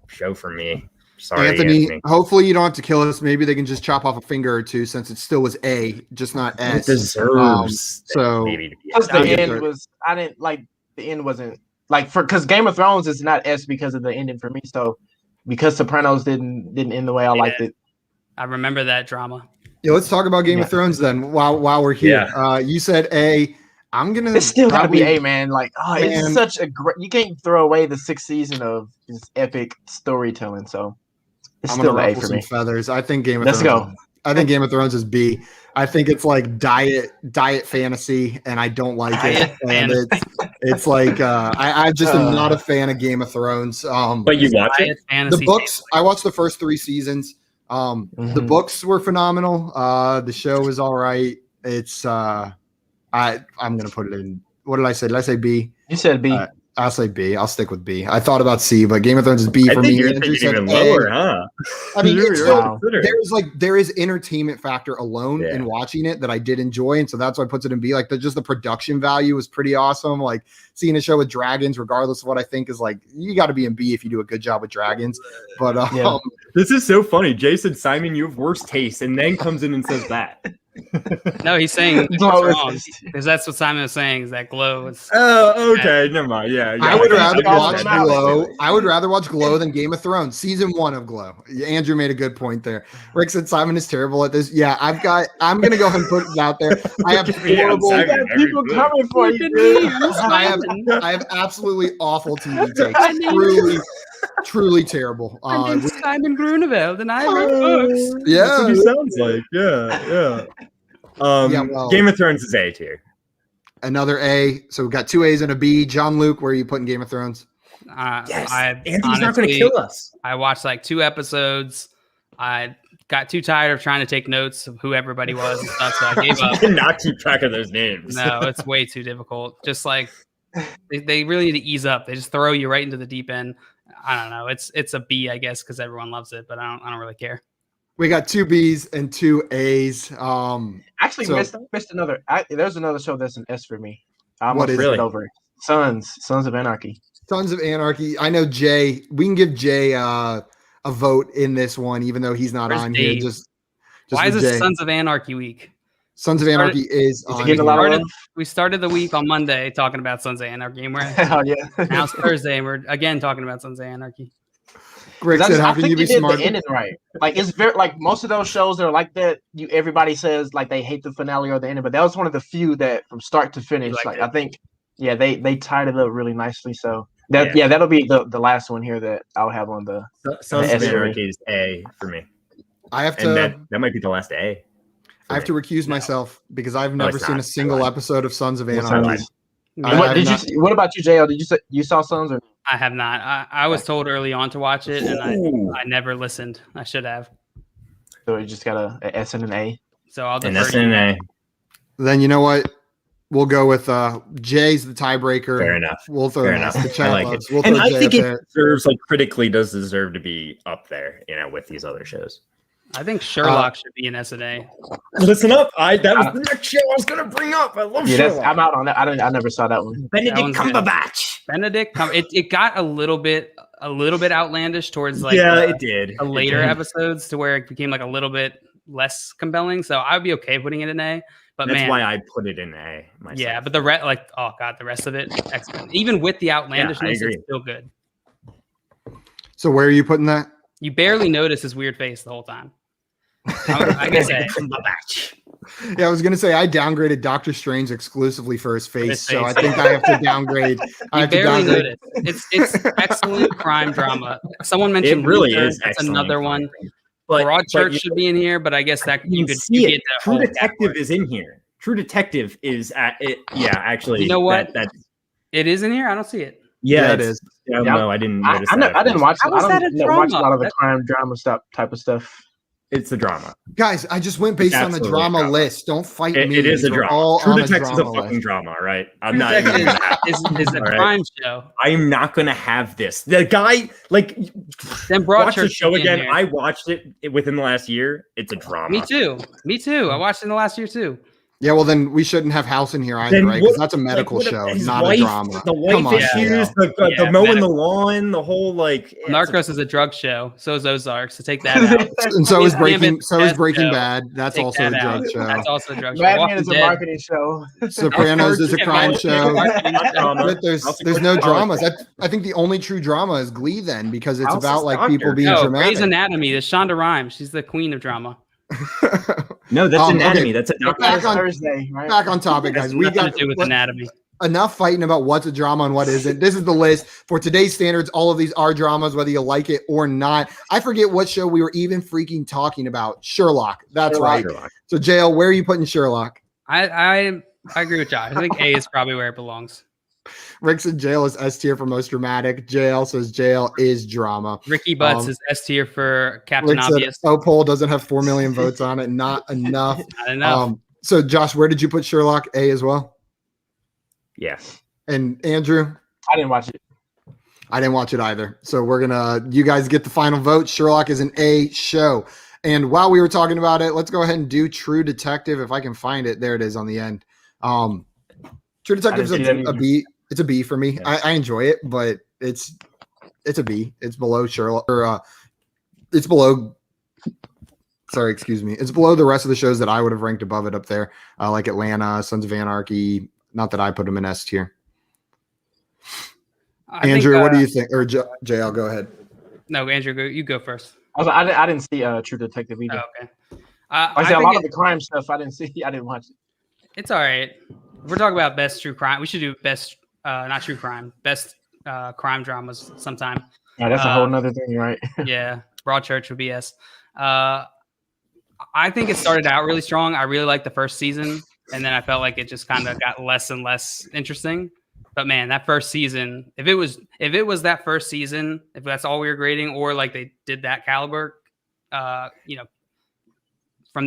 show for me. Sorry, Anthony. Hopefully you don't have to kill us. Maybe they can just chop off a finger or two since it still was A, just not S. It deserves because the end was. I didn't like. The end wasn't like because Game of Thrones is not S because of the ending for me. So because Sopranos didn't end the way I liked it. I remember that drama. Yeah, let's talk about Game of Thrones then. While we're here, you said A. I'm gonna. It's still gotta be A, man. Like, it's such a great. You can't throw away the 6th season of this epic storytelling. So it's still A for me. Feathers. I think Game of Thrones. Let's go. I think Game of Thrones is B. I think it's like diet fantasy, and I don't like it. And it's like I just am not a fan of Game of Thrones. But you watch it? The books. I watched the first 3 seasons. The books were phenomenal. The show was all right. It's I'm gonna put it in. What did I say? Did I say B? You said B. I'll say B. I'll stick with B. I thought about C, but Game of Thrones is B for me. You're thinking even lower, huh? I mean, there is entertainment factor alone in watching it that I did enjoy, and so that's why it puts it in B. Like just the production value was pretty awesome. Like seeing a show with dragons, regardless of what I think is like, you got to be in B if you do a good job with dragons. But this is so funny. Jason Simon, you have worse taste, and then comes in and says that. No, he's saying wrong because that's what Simon was saying. Is that Glow? Okay, never mind. Yeah, I would rather watch Glow. I would rather watch Glow than Game of Thrones. Season 1 of Glow. Andrew made a good point there. Rick said Simon is terrible at this. Yeah, I'm gonna go ahead and put it out there. I have horrible people coming for you. I have absolutely awful TV takes. Truly terrible. I'm Simon Grunewald, and I write books. Yeah, that's what he sounds like. Yeah. Game of Thrones is A tier. Another A. So we've got 2 A's and a B. John Luke, where are you putting Game of Thrones? Yes. Anthony's not going to kill us. I watched like 2 episodes. I got too tired of trying to take notes of who everybody was and stuff, so I gave up. You cannot keep track of those names. No, it's way too difficult. Just like they really need to ease up. They just throw you right into the deep end. I don't know. It's a B, I guess, because everyone loves it, but I don't really care. We got 2 B's and 2 A's. Actually, missed another. There's another show that's an S for me. I almost missed it over. Sons of Anarchy. Sons of Anarchy. I know Jay. We can give Jay a vote in this one, even though he's not on here. Just why is it Sons of Anarchy week? Sons of Anarchy is on here. We started the week on Monday talking about Sons of Anarchy. And now it's Thursday, and we're again talking about Sons of Anarchy. Greg said, "How can you be smart?" The ending right. Like it's very like most of those shows that are like that. Everybody says like they hate the finale or the ending, but that was one of the few that from start to finish. Like I think, they tied it up really nicely. So that'll be the last one here that I'll have on the. Sons of Anarchy is A for me. I have to. That might be the last A. I have to recuse myself because I've never seen a single episode of Sons of Anarchy. What about you, JL? Did you saw Sons or? I have not. I was told early on to watch it, and I never listened. I should have. So you just got a S and an A. So I'll an S and an A. Then you know what? We'll go with Jay's the tiebreaker. Fair enough. We'll throw enough. The chat I like loves. it. We'll and throw I Jay think it there. deserves, critically does deserve to be up there, with these other shows. I think Sherlock should be an S&A. Listen up. That was the next show I was going to bring up. I love Sherlock. I'm out on that. I never saw that one. Benedict Cumberbatch. It got a little bit outlandish towards it did. The later episodes to where it became a little bit less compelling. So I'd be okay putting it in A. But that's why I put it in A myself. Yeah, but the rest of it, excellent. Even with the outlandishness, it's still good. So where are you putting that? You barely notice his weird face the whole time. I guess A. Yeah, I was gonna say I downgraded Doctor Strange exclusively for his face, so I think I have to downgrade. You barely notice. It's excellent crime drama. Someone mentioned it really Luther. is. That's another one. But Broadchurch should be in here, but I guess that you could see it. True Detective is in here. True Detective is at it. Yeah, actually, you know what? That it is in here. I don't see it. Yeah, it is. No, I didn't notice that. I didn't watch it. I don't watch a lot of the crime drama type of stuff. It's the drama. Guys, I just went based on the drama list. Don't fight me. It is a drama. True Detective is a fucking drama, right? I'm not even gonna have is a crime show. I am not going to have this. The guy, then watch the show again. I watched it within the last year. It's a drama. Me too. I watched it in the last year too. Yeah, well, then we shouldn't have House in here either, right? Because that's a medical show, not a drama. The wife issues, the mowing the lawn, the whole Narcos is a drug show. So is Ozark. So take that out. And so is Breaking Bad. That's also a drug show. That's also a drug show. Batman is a marketing show. Sopranos is a crime show. But there's no dramas. I think the only true drama is Glee then, because it's about people being dramatic. Grey's Anatomy. There's Shonda Rhimes. She's the queen of drama. No, that's Anatomy. Okay. That's Thursday. Right? Back on topic, guys. We got to do with Anatomy. Enough fighting about what's a drama and what isn't. This is the list for today's standards. All of these are dramas, whether you like it or not. I forget what show we were even freaking talking about. Sherlock. That's right. Sherlock. So, JL, where are you putting Sherlock? I agree with Josh. I think A is probably where it belongs. Rick said JL is S tier for most dramatic. JL says JL is drama. Ricky Butts is S tier for Captain Obvious. Poll doesn't have 4 million votes on it. Not enough. Not enough. So Josh, where did you put Sherlock? A as well? Yeah. And Andrew? I didn't watch it. I didn't watch it either. So you guys get the final vote. Sherlock is an A show. And while we were talking about it, let's go ahead and do True Detective. If I can find it, there it is on the end. True Detective is a B. It's a B for me. Yes. I enjoy it, but it's a B. It's below Sherlock, or it's below. Sorry, excuse me. It's below the rest of the shows that I would have ranked above it up there, like Atlanta, Sons of Anarchy. Not that I put them in S tier. Andrew, what do you think? Or JL, go ahead. No, Andrew, you go first. I didn't see True Detective either. Oh, okay. I said a lot of the crime stuff. I didn't watch it. It's all right. We're talking about best true crime. We should do best. Not true crime, best crime dramas sometime. Yeah, that's a whole nother thing, right? Yeah, Broadchurch would be S. I think it started out really strong. I really liked the first season, and then I felt like it just kind of got less and less interesting. But man, that first season, if it was that first season, if that's all we were grading, or like they did that caliber, from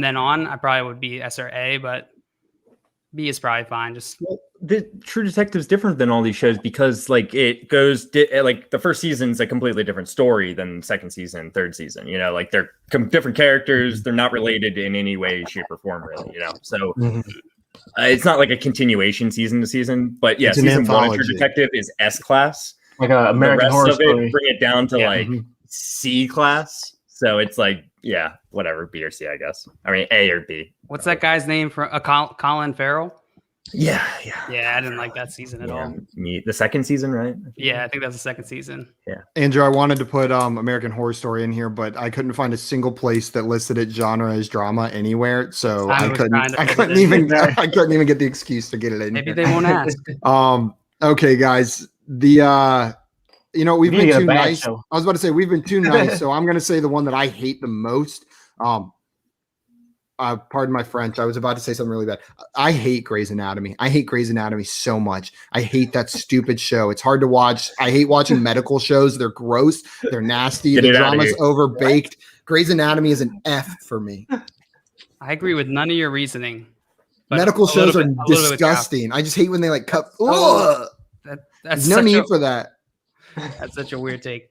then on, I probably would be S or A, but B is probably fine. The True Detective is different than all these shows because it goes the first season's a completely different story than second season, third season. They're different characters. They're not related in any way, shape, or form, really. So it's not like a continuation season to season. But yeah, season one of True Detective is S class. Like a American Horror Story. Bring it down to C class. So it's whatever, B or C, I guess. I mean, A or B. What's that guy's name for Colin Farrell? Yeah. I didn't like that season at all. The second season, right? Yeah, I think that's the second season. Yeah. Andrew, I wanted to put American Horror Story in here, but I couldn't find a single place that listed it genre as drama anywhere. So I couldn't even get the excuse to get it in. Maybe they won't ask. Okay, guys. We've been too nice. Show. I was about to say we've been too nice, so I'm gonna say the one that I hate the most. Pardon my French. I was about to say something really bad. I hate Grey's Anatomy. I hate Grey's Anatomy so much. I hate that stupid show. It's hard to watch. I hate watching medical shows. They're gross. They're nasty. The drama's overbaked. Grey's Anatomy is an F for me. I agree with none of your reasoning. Medical shows are disgusting. I just hate when they like cut. There's no need for that. That's such a weird take.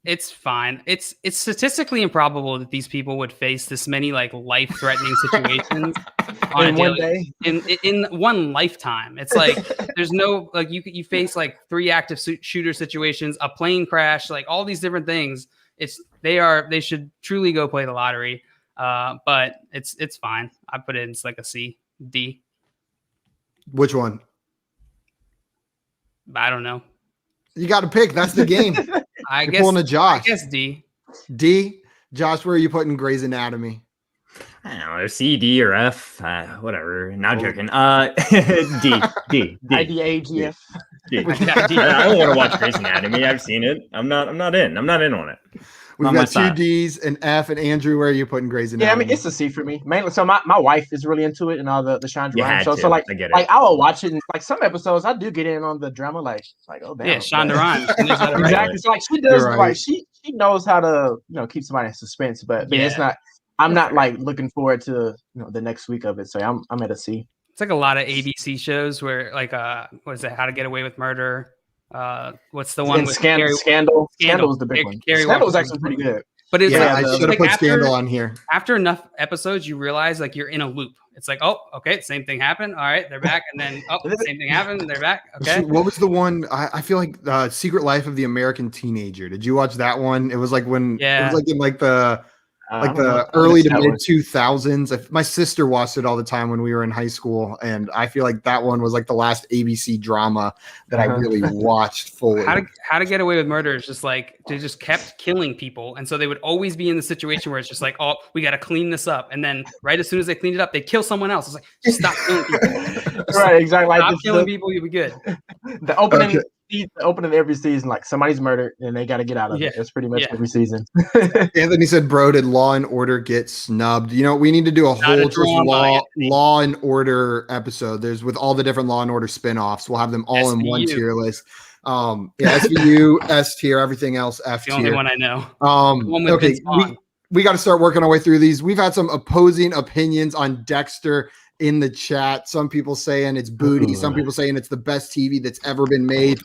It's fine. It's statistically improbable that these people would face this many like life-threatening situations on one day in one lifetime. It's like there's no like you face like 3 active shooter situations, a plane crash, like all these different things. They should truly go play the lottery. But it's fine. I put it in like a C, D. Which one? I don't know. You got to pick. That's the game. I guess D. D. Josh, where are you putting Grey's Anatomy? I don't know, C, D, or F. Whatever. Not joking. D. IDAGF. D. I don't want to watch Grey's Anatomy. I've seen it. I'm not in on it. We've got 2 Ds, an F, and Andrew, where are you putting Grey's Anatomy? Yeah, I mean, it's a C for me. Mainly, so my wife is really into it and all the Shonda Rhimes shows. So I get it. Like I will watch it. And, like some episodes, I do get in on the drama. Like oh damn. Yeah, Shonda Rhimes. Exactly. So like she does. Right. Like she knows how to keep somebody in suspense. But it's not. I'm not like looking forward to the next week of it. So I'm at a C. It's like a lot of ABC shows where like what is it? How to Get Away with Murder. What's the one with Scandal? Scandal was the big one. Scandal was actually pretty good. But it's I should have put Scandal on here. After enough episodes, you realize like you're in a loop. It's like, oh, okay, same thing happened. All right, they're back, and then same thing happened. They're back. Okay. What was the one? I feel like Secret Life of the American Teenager. Did you watch that one? It was like when it was like in like the early to mid 2000s. My sister watched it all the time when we were in high school, and I feel like that one was like the last ABC drama that I really watched fully. How to Get Away with Murder is just like they just kept killing people, and so they would always be in the situation where it's just like, oh, we got to clean this up, and then right as soon as they cleaned it up, they kill someone else. It's like, just stop killing people. Right, exactly. Stop killing people, you'll be good. The opening. Okay. The opening of every season, like somebody's murdered and they got to get out of it. It's pretty much every season. Anthony said, bro, did Law and Order get snubbed? We need to do a whole just Law and Order episode. There's with all the different Law and Order spinoffs. We'll have them all in one tier list. SVU, S tier, everything else F tier. The only one I know. Okay, we got to start working our way through these. We've had some opposing opinions on Dexter in the chat. Some people saying it's booty. Some people saying it's the best TV that's ever been made.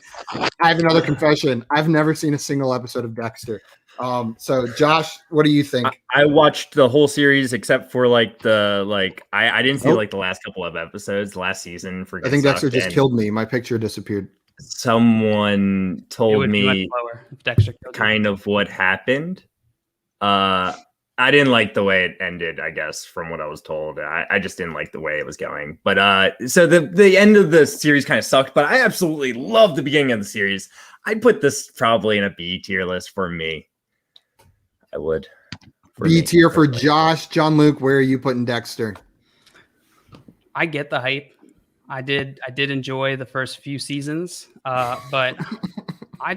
I have another confession. I've never seen a single episode of Dexter. So Josh, what do you think? I watched the whole series except for I didn't see the last couple of episodes last season. I think Dexter just killed me. My picture disappeared. Someone told me kind of what happened. I didn't like the way it ended, I guess, from what I was told. I just didn't like the way it was going. But so the end of the series kind of sucked, but I absolutely loved the beginning of the series. I'd put this probably in a B tier list for me. I would. B tier for Josh. John Luke, where are you putting Dexter? I get the hype. I did enjoy the first few seasons, but I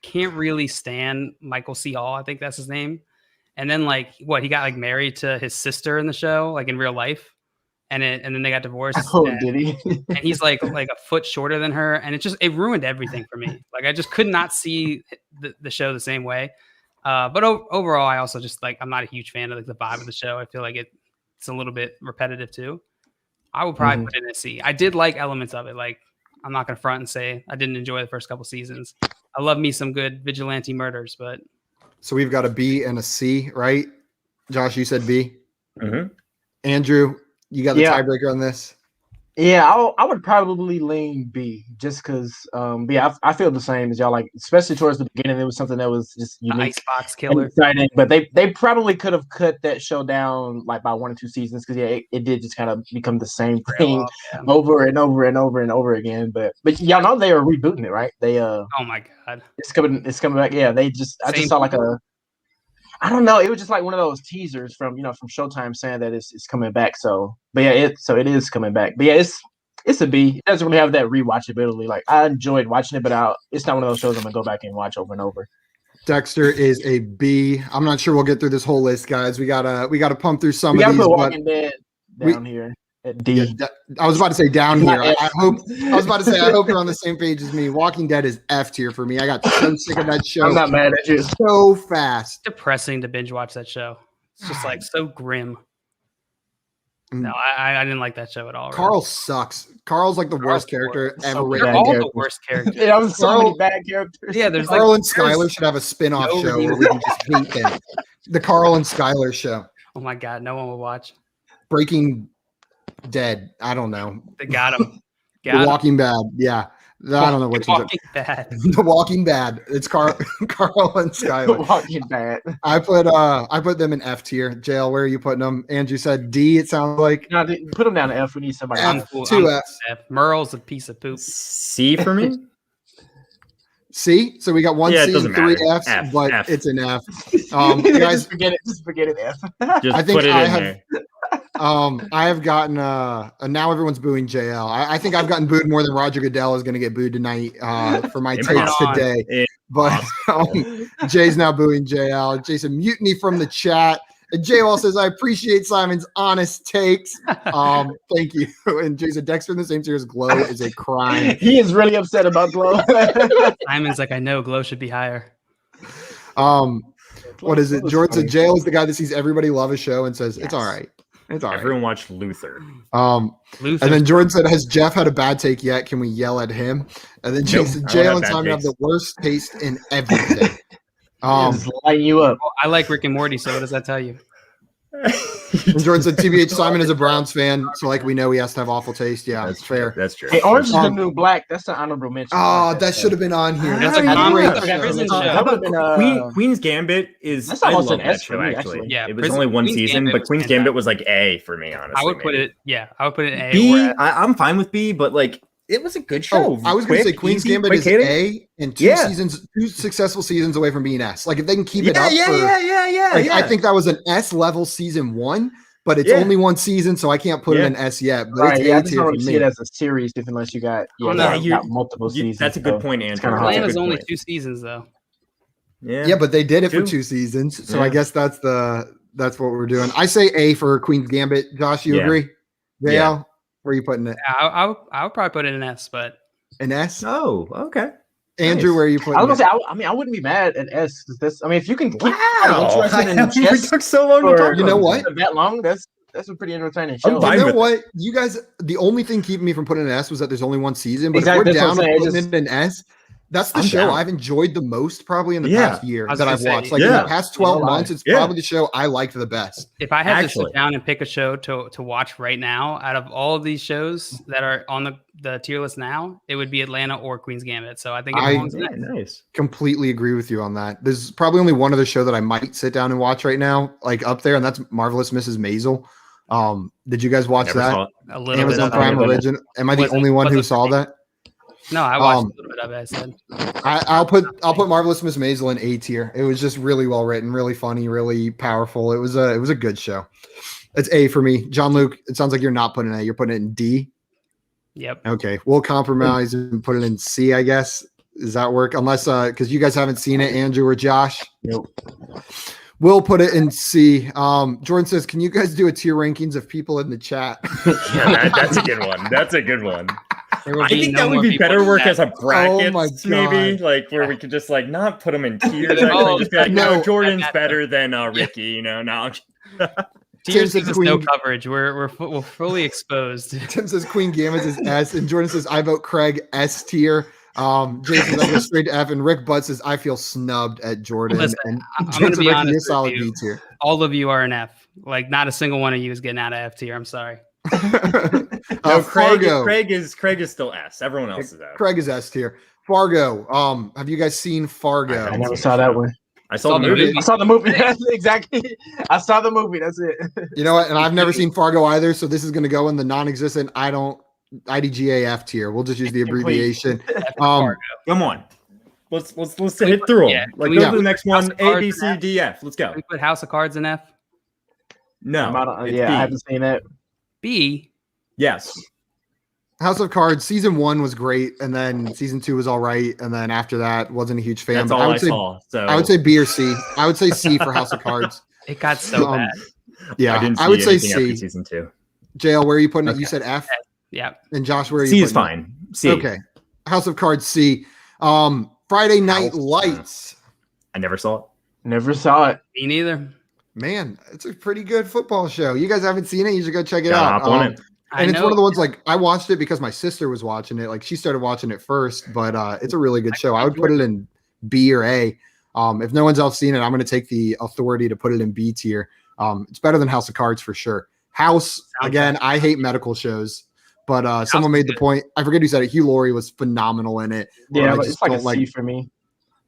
can't really stand Michael C. Hall. I think that's his name. And then he got like married to his sister in the show, like in real life. And then they got divorced. Oh, did he? And he's like a foot shorter than her. And it ruined everything for me. Like I just could not see the show the same way. But overall, I also just I'm not a huge fan of the vibe of the show. I feel like it's a little bit repetitive too. I would probably put it in a C. I did like elements of it. Like I'm not going to front and say I didn't enjoy the first couple seasons. I love me some good vigilante murders, but. So we've got a B and a C, right? Josh, you said B. Mm-hmm. Andrew, you got the tiebreaker on this? Yeah, I would probably lean B just because, I feel the same as y'all. Like, especially towards the beginning, it was something that was just The unique Icebox and Killer. exciting. But they probably could have cut that show down like by 1 or 2 seasons because it did just kind of become the same thing over and over and over and over again. But y'all know they are rebooting it, right? They Oh my god, it's coming back. Yeah, I just saw like I don't know. It was just like one of those teasers from Showtime saying that it's coming back. So, but yeah, it is coming back. But yeah, it's a B. It doesn't really have that rewatchability. Like I enjoyed watching it, but it's not one of those shows I'm gonna go back and watch over and over. Dexter is a B. I'm not sure we'll get through this whole list, guys. We gotta pump through some of these. Put Walking Dead down here at D. Yeah, I was about to say down here. I hope you're on the same page as me. Walking Dead is F tier for me. I got so sick of that show. I'm not mad at you. So fast. It's depressing to binge watch that show. It's just like so grim. No, I didn't like that show at all. Carl sucks. Carl's like the worst character ever written. They're all the worst characters. Yeah, there's so many bad characters. Yeah, there's Carl and Skyler should have a spin-off show where we can just hate them. The Carl and Skyler show. Oh my god, no one will watch. Breaking Dead. I don't know. They got him. The Walking Bad. Yeah. I don't know what you're Walking Bad. The Walking Bad. It's Carl and Skyler. Walking Bad. I put them in F tier. JL, where are you putting them? Andrew said D, it sounds like. No, put them down to F. We need somebody. F, 2 Fs. Merle's a piece of poop. C for me. C. So we got 1 C and 3 Fs, but F. it's an F. Guys, just forget it. F. Just I think put it in there. I have gotten now everyone's booing JL. I think I've gotten booed more than Roger Goodell is going to get booed tonight for my takes today. But Jay's now booing JL. Jason Mutiny from the chat. And JL says, I appreciate Simon's honest takes. Thank you. And Jason Dexter in the same tier as Glow is a crime. He is really upset about Glow. Simon's like, I know Glow should be higher. What is it? Jordan said JL is the guy that sees everybody love a show and says, it's all right. It's all right. Everyone watched Luther. And then Jordan said, has Jeff had a bad take yet? Can we yell at him? And then Jason, JL and Simon have the worst taste in everything. Just light you up. Well, I like Rick and Morty, so what does that tell you? And Jordan said, TBH, Simon is a Browns fan, so like we know he has to have awful taste. Yeah, that's fair. That's true. Hey, Orange is the New Black. That's an honorable mention. Oh, that should have been on here. That's a great show. How about Queen's Gambit? That's almost an S for me, actually. Yeah, it was only one season, but Queen's Gambit was like A for me, honestly. I would put it in A. B. I'm fine with B, but like it was a good show. I was going to say Queen's Gambit is A and 2 successful seasons away from being S. Like if they can keep it up. I think that was an S level season 1, but it's only 1 season, so I can't put it in S yet. But it's I just don't really see it as a series, unless you got multiple seasons. That's a good point, Andrew. Atlanta's only 2 seasons though. Yeah, but they did it for 2 seasons, so I guess that's what we're doing. I say A for Queen's Gambit. Josh, you agree? Yeah. Where are you putting it? I would probably put it in S, but an S. Oh, okay. Andrew, where are you putting it? I was gonna say, I wouldn't be mad at S. If you can keep interested in chess, we took so long to talk. You know what? That long? That's a pretty entertaining show. You know what? You guys, the only thing keeping me from putting an S was that there's only 1 season. But if we're down to putting it in S, that's the show I've enjoyed the most probably in the past year that I've watched. Like in the past 12 months, it's probably the show I liked the best. If I had to sit down and pick a show to watch right now, out of all of these shows that are on the tier list now, it would be Atlanta or Queen's Gambit. So I think nice. Completely agree with you on that. There's probably only one other show that I might sit down and watch right now, like up there, and that's Marvelous Mrs. Maisel. Did you guys watch that? A little Amazon Prime original. Am I the only one who saw that? No, I watched a little bit of it. I said I'll put Marvelous Miss Maisel in A tier. It was just really well written, really funny, really powerful. It was a good show. It's A for me. John Luke, it sounds like you're not putting it in A. You're putting it in D. Yep. Okay, we'll compromise and put it in C, I guess. Does that work? Unless because you guys haven't seen it, Andrew or Josh. Nope. We'll put it in C. Jordan says, "Can you guys do a tier rankings of people in the chat?" Yeah, that's a good one. That's a good one. I think that would be better work as a bracket, maybe, like where we could just like not put them in tiers. Just be like, no, Jordan's better than Ricky. You know, now. Tiers gives us no coverage. We're fully exposed. Tim says Queen Gambit is S, and Jordan says I vote Craig S tier. Jason I go straight to F, and Rick Butt says I feel snubbed at Jordan. Listen, and I'm going to be honest solid with you. B tier. All of you are an F. Like not a single one of you is getting out of F tier. I'm sorry. No, Fargo. Craig is still S. Everyone else is F. Craig is S tier. Fargo. Have you guys seen Fargo? I never saw that one. I saw the movie. I saw the movie. Exactly. I saw the movie. That's it. You know what? And I've never seen Fargo either, so this is going to go in the non-existent. IDGAF tier. We'll just use the abbreviation. Come on. Let's hit through them. Yeah. Like go to the next one. A, B, C, D, F. Let's go. Can we put House of Cards in F? No. Yeah, I haven't seen that. B. Yes. House of Cards season 1 was great, and then season 2 was all right, and then after that wasn't a huge fan. That's all I saw. So I would say B or C. I would say C for House of Cards. It got so bad. Yeah, I would say C. After season 2. JL, where are you putting it? You said F. Yeah. And Josh, where are you? C putting is fine. C. Okay. House of Cards C. Friday Night Lights. I never saw it. Never saw it. Me neither. Man, it's a pretty good football show. You guys haven't seen it? You should go check it Gotta out. hop on it. And it's one of the ones like I watched it because my sister was watching it. Like she started watching it first, but it's a really good show. I would put it in B or A. If no one's else seen it, I'm going to take the authority to put it in B tier. It's better than House of Cards for sure. House, again, I hate medical shows, but someone made the point. I forget who said it. Hugh Laurie was phenomenal in it. Yeah, but it's like a C for me.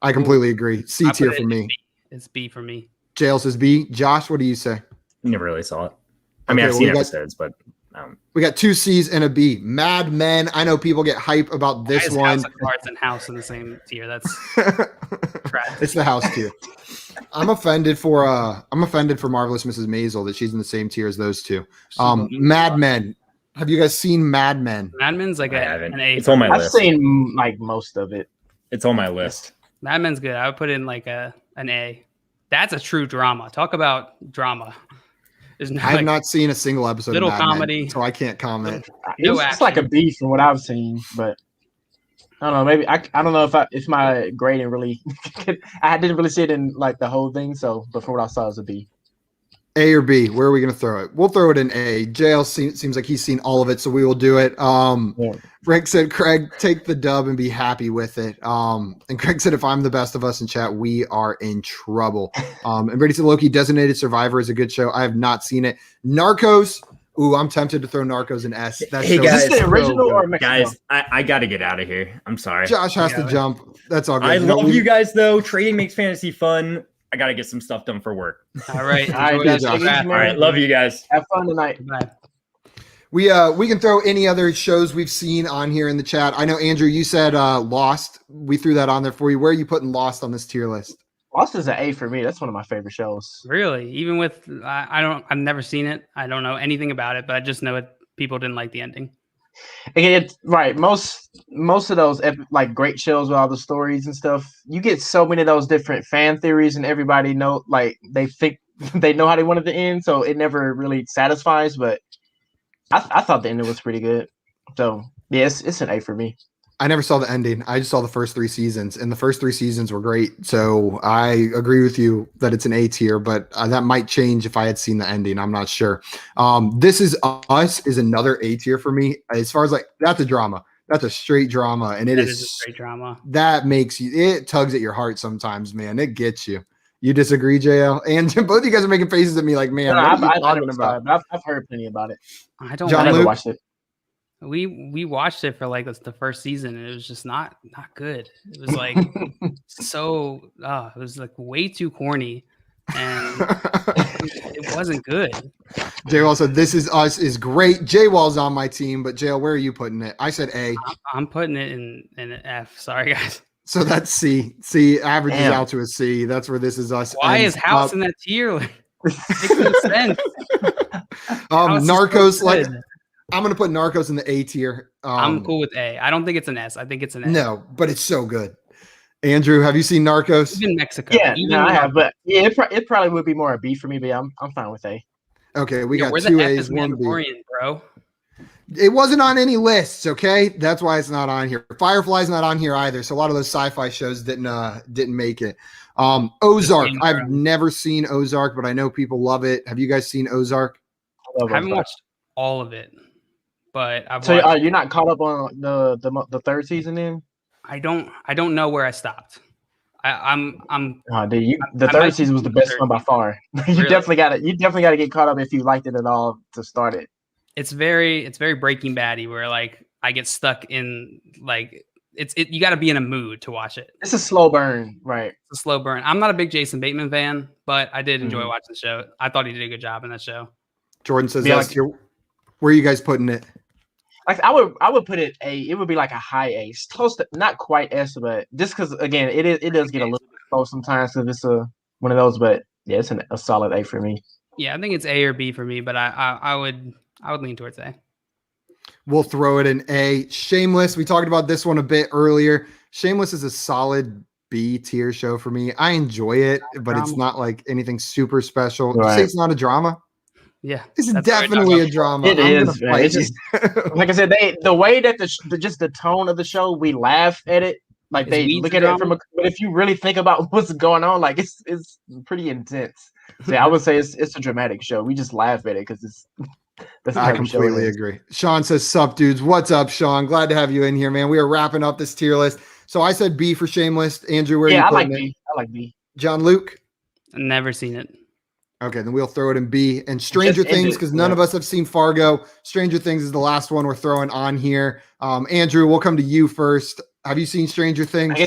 I completely agree. C tier for me. It's B for me. JL says B. Josh, what do you say? Never really saw it. I mean, I've seen episodes, but we got 2 C's and a B. Mad Men. I know people get hype about this one. House of Cards and House in the same tier. That's trash. It's the House tier. I'm offended for Marvelous Mrs. Maisel that she's in the same tier as those two. Mad Men. Have you guys seen Mad Men? Mad Men's like an A. It's on my list. I've seen like most of it. It's on my list. Mad Men's good. I would put in like an A. That's a true drama. Talk about drama. I have not seen a single episode little of Mad comedy, Men, so I can't comment. It's like a B from what I've seen, but I don't know. Maybe I don't know if my grading really. I didn't really see it in like the whole thing. So, but from what I saw, it was a B. A or B? Where are we going to throw it? We'll throw it in A. JL seems like he's seen all of it, so we will do it. Rick said, Craig, take the dub and be happy with it. And Craig said, if I'm the best of us in chat, we are in trouble. And Brady said, Loki, Designated Survivor is a good show. I have not seen it. Narcos. Ooh, I'm tempted to throw Narcos in S. Hey guys, is this the original or Mexico? Guys, I got to get out of here. I'm sorry. Josh has to jump. That's all good. I love you guys, though. Trading makes fantasy fun. I got to get some stuff done for work. All right. All right, all right. Love you guys. Have fun tonight. Bye. We can throw any other shows we've seen on here in the chat. I know, Andrew, you said Lost. We threw that on there for you. Where are you putting Lost on this tier list? Lost is an A for me. That's one of my favorite shows. Really? Even with I've never seen it. I don't know anything about it, but I just know people didn't like the ending. Again, it's right. Most of those like great shows with all the stories and stuff, you get so many of those different fan theories, and everybody know like they think they know how they want it to end, so it never really satisfies. But I thought the ending was pretty good. So yeah, it's an A for me. I never saw the ending. I just saw the first 3 seasons, and the first 3 seasons were great. So I agree with you that it's an A tier, but that might change if I had seen the ending. I'm not sure. This Is Us is another A tier for me. As far as like, that's a drama. That's a straight drama, and it is a straight drama. That makes you. It tugs at your heart sometimes, man. It gets you. You disagree, JL? And both of you guys are making faces at me like, man, what are you talking about? I've heard plenty about it. I don't. I never watched it. We watched it for like the first season, and it was just not good. It was like it was like way too corny, and it wasn't good. JWall said, "This Is Us is great." JWall's on my team, but JL, where are you putting it? I said A. I'm putting it in an F. Sorry, guys. So that's C. C averages out to a C. That's where This Is Us. Why is House in that tier? Makes no sense. Narcos, like. I'm going to put Narcos in the A tier. I'm cool with A. I don't think it's an S. I think it's an A. No, but it's so good. Andrew, have you seen Narcos? Even Mexico. Yeah, I have. But yeah, it probably would be more a B for me, but I'm fine with A. Okay, we got 2 A's, 1 B. Bro. It wasn't on any lists, okay? That's why it's not on here. Firefly's not on here either, so a lot of those sci-fi shows didn't make it. Ozark. I've never seen Ozark, but I know people love it. Have you guys seen Ozark? I haven't watched all of it. But you're not caught up on the 3rd season then? I don't know where I stopped. The 3rd season was the best one by far. You definitely got to get caught up if you liked it at all to start it. it's very Breaking Bad-y, where like I get stuck in like you got to be in a mood to watch it. It's a slow burn, right? It's a slow burn. I'm not a big Jason Bateman fan, but I did enjoy watching the show. I thought he did a good job in that show. Jordan says that's your. Where are you guys putting it? Like I would put it A. It would be like a high A. It's close to not quite S, but just because again it does get a little bit slow sometimes because it's one of those. But yeah, it's a solid A for me. Yeah, I think it's A or B for me, but I would lean towards A. We'll throw it in A. Shameless. We talked about this one a bit earlier. Shameless is a solid B tier show for me. I enjoy it, but it's not like anything super special. Right. You say it's not a drama? Yeah, it's definitely a drama. It is. It's just like I said, the way that the tone of the show, we laugh at it. Like they look at it but if you really think about what's going on, like it's pretty intense. So yeah, I would say it's a dramatic show. We just laugh at it because it's. I completely agree. Sean says, "Sup, dudes? What's up, Sean? Glad to have you in here, man. We are wrapping up this tier list. So I said B for Shameless. Andrew, where are you putting it? I like B. John Luke? Never seen it. Okay, then we'll throw it in B. And Stranger Things, because none of us have seen Fargo. Stranger Things is the last one we're throwing on here. Andrew, we'll come to you first. Have you seen Stranger Things?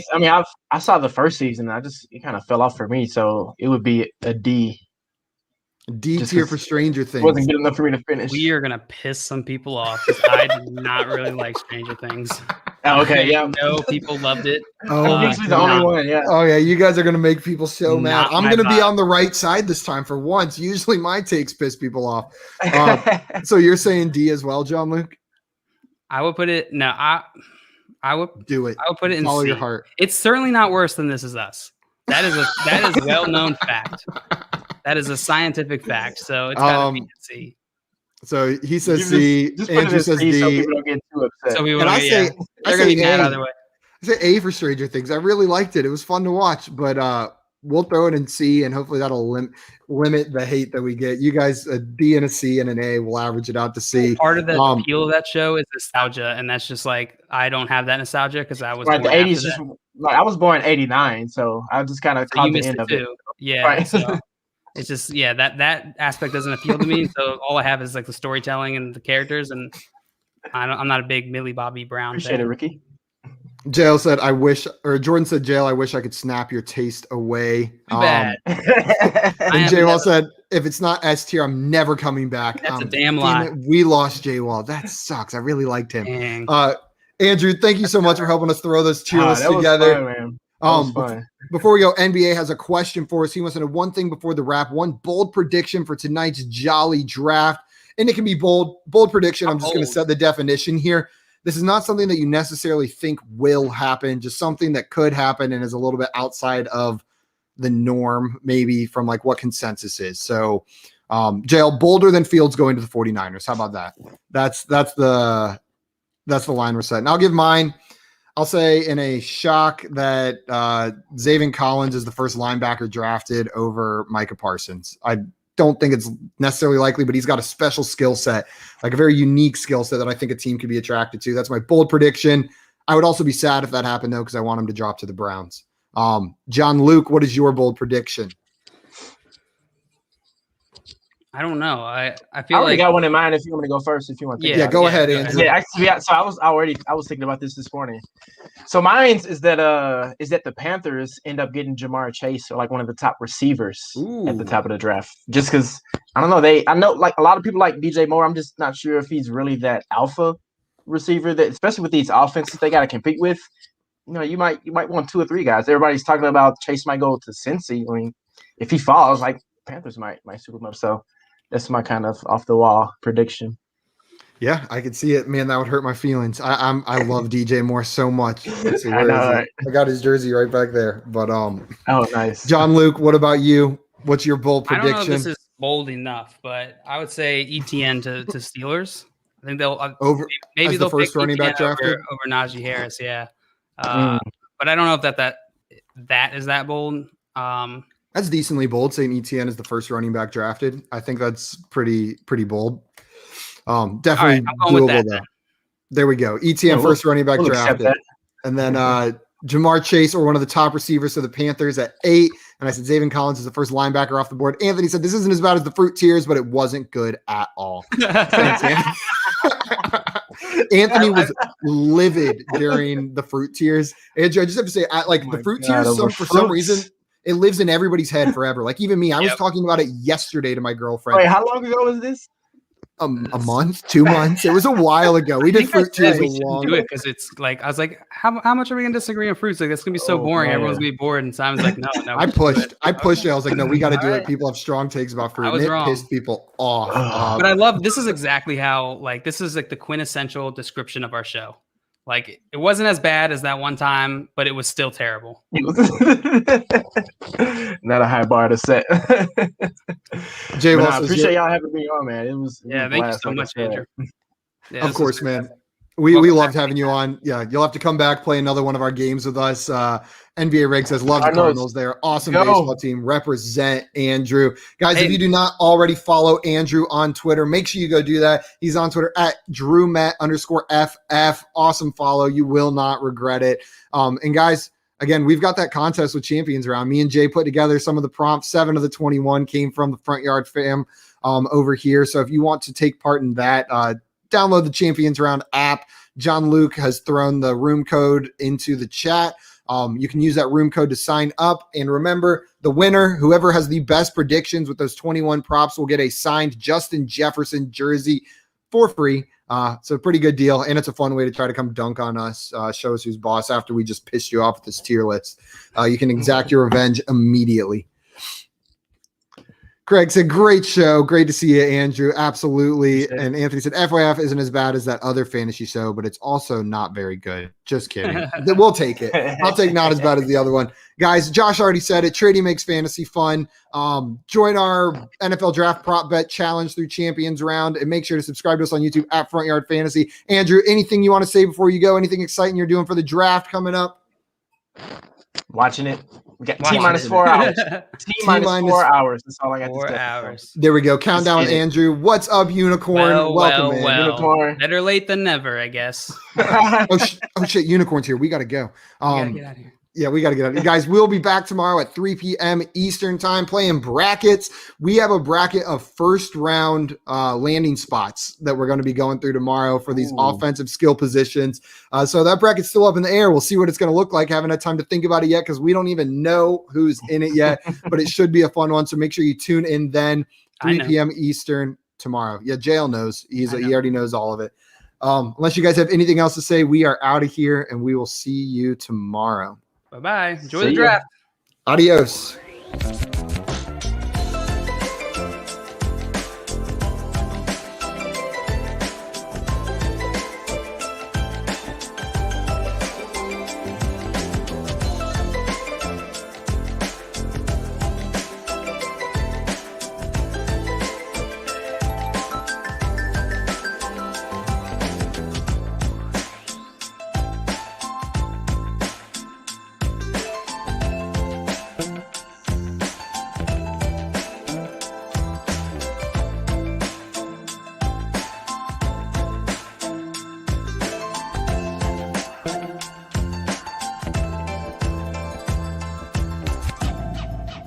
I saw the first season. It kind of fell off for me, so it would be a D. D tier for Stranger Things. Wasn't good enough for me to finish. We are gonna piss some people off because I did not really like Stranger Things. Oh, okay, yeah. No, people loved it. He's the only one. Yeah. Oh yeah, you guys are gonna make people so mad. I'm gonna be on the right side this time for once. Usually my takes piss people off. So you're saying D as well, John Luke? I would put it. No, I would do it. I would put it in Follow C. your heart. It's certainly not worse than This Is Us. That is well-known fact. That is a scientific fact. So it's got to be C. So he says C. Andrew says D. So people don't get too upset. So they're gonna be mad either way. I say A for Stranger Things. I really liked it. It was fun to watch, but we'll throw it in C, and hopefully that'll limit the hate that we get. You guys, a D and a C and an A, will average it out to C. Part of the appeal of that show is nostalgia, and that's just like I don't have that nostalgia because I was right. The 80s just like I was born in '89, so I just kind of caught the end of it. Yeah, right. So it's just that aspect doesn't appeal to me. So all I have is like the storytelling and the characters, and I'm not a big Millie Bobby Brown. Appreciate it, Ricky. Jail said, Jordan said, Jail, I wish I could snap your taste away. Too bad. And J-Wall said, if it's not S tier, I'm never coming back. That's a damn lie. We lost J-Wall. That sucks. I really liked him. Dang. Andrew, thank you so much for helping us throw those tier lists together. Fun, man. Before we go, NBA has a question for us. He wants to know one thing before the wrap, one bold prediction for tonight's Jolly Draft. And it can be bold prediction. I'm just going to set the definition here. This is not something that you necessarily think will happen, just something that could happen and is a little bit outside of the norm, maybe from like what consensus is. So, Jail, bolder than Fields going to the 49ers. How about that? That's the line we're setting. I'll give mine. I'll say in a shock that Zaven Collins is the first linebacker drafted over Micah Parsons. I don't think it's necessarily likely, but he's got a special skill set, like a very unique skill set that I think a team could be attracted to. That's my bold prediction. I would also be sad if that happened, though, because I want him to drop to the Browns. John Luke, what is your bold prediction? I don't know. I feel I already got one in mind. If you want me to go first, if you want. To go ahead, Andrew. Yeah, actually, so I was thinking about this morning. So mine is that the Panthers end up getting Jamar Chase or like one of the top receivers at the top of the draft. Just because I don't know, I know like a lot of people like DJ Moore. I'm just not sure if he's really that alpha receiver that, especially with these offenses they got to compete with. You know, you might want 2 or 3 guys. Everybody's talking about Chase might go to Cincy. I mean, if he falls, like Panthers might scoop him up. So. That's my kind of off the wall prediction. Yeah, I could see it. Man, that would hurt my feelings. I love DJ Moore so much. Let's see, I know, right? I got his jersey right back there. But oh, nice. John Luke, what about you? What's your bold prediction? I don't know if this is bold enough, but I would say ETN to Steelers. I think they'll maybe they'll the first running back drafted over Najee Harris. Yeah, but I don't know if that is that bold. That's decently bold, saying ETN is the first running back drafted. I think that's pretty bold. Definitely doable, though. There we go. ETN first running back drafted. And then Jamar Chase, or one of the top receivers of the Panthers at 8. And I said, Zaven Collins is the first linebacker off the board. Anthony said, this isn't as bad as the fruit tiers, but it wasn't good at all. Thanks, Anthony was livid during the fruit tiers. Andrew, I just have to say, the fruit tiers, for some reason, it lives in everybody's head forever. Like even me, I was talking about it yesterday to my girlfriend. Wait, how long ago was this? A month, 2 months. It was a while ago. We did fruit tiers a long. Do it because it's like I was like, how much are we gonna disagree on fruits? Like that's gonna be so boring. Man. Everyone's gonna be bored. And Simon's like, no. I pushed it. I was like, no, we got to do it. People have strong takes about fruit. And it pissed people off. But I love this is exactly how this is like the quintessential description of our show. Like it wasn't as bad as that one time, but it was still terrible. Not a high bar to set. Jay, I appreciate y'all having me on, man. It was thank you so much, Andrew. Yeah, of course, man. We loved having you on. Yeah, you'll have to come back, play another one of our games with us. NBA Rig says, love the Cardinals. They're awesome baseball team. Represent Andrew. Guys, if you do not already follow Andrew on Twitter, make sure you go do that. He's on Twitter at DrewMet_FF. Awesome follow. You will not regret it. And guys, again, we've got that contest with Champions Round. Me and Jay put together some of the prompts. 7 of the 21 came from the Front Yard fam over here. So if you want to take part in that, download the Champions Round app. John Luke has thrown the room code into the chat. You can use that room code to sign up. And remember, the winner, whoever has the best predictions with those 21 props, will get a signed Justin Jefferson jersey for free. So pretty good deal. And it's a fun way to try to come dunk on us, show us who's boss after we just pissed you off with this tier list. You can exact your revenge immediately. Craig said, great show. Great to see you, Andrew. Absolutely. And Anthony said, FYF isn't as bad as that other fantasy show, but it's also not very good. Just kidding. We'll take it. I'll take not as bad as the other one. Guys, Josh already said it. Trading makes fantasy fun. Join our NFL Draft Prop Bet Challenge through Champions Round, and make sure to subscribe to us on YouTube at Front Yard Fantasy. Andrew, anything you want to say before you go? Anything exciting you're doing for the draft coming up? Watching it. We got T-minus 4 hours. T-minus 4 hours. That's all I got to say. 4 hours. There we go. Countdown, Andrew. What's up, Unicorn? Welcome, man. Unicorn. Better late than never, I guess. oh, shit. Unicorn's here. We got to go. We got to get out of here. Yeah, we got to get out of here. Guys, we'll be back tomorrow at 3 p.m. Eastern time playing brackets. We have a bracket of first round landing spots that we're going to be going through tomorrow for these offensive skill positions. So that bracket's still up in the air. We'll see what it's going to look like. Haven't had time to think about it yet because we don't even know who's in it yet, but it should be a fun one. So make sure you tune in then, 3 p.m. Eastern tomorrow. Yeah, Jail knows. He already knows all of it. Unless you guys have anything else to say, we are out of here and we will see you tomorrow. Bye-bye. Enjoy the draft. Adios.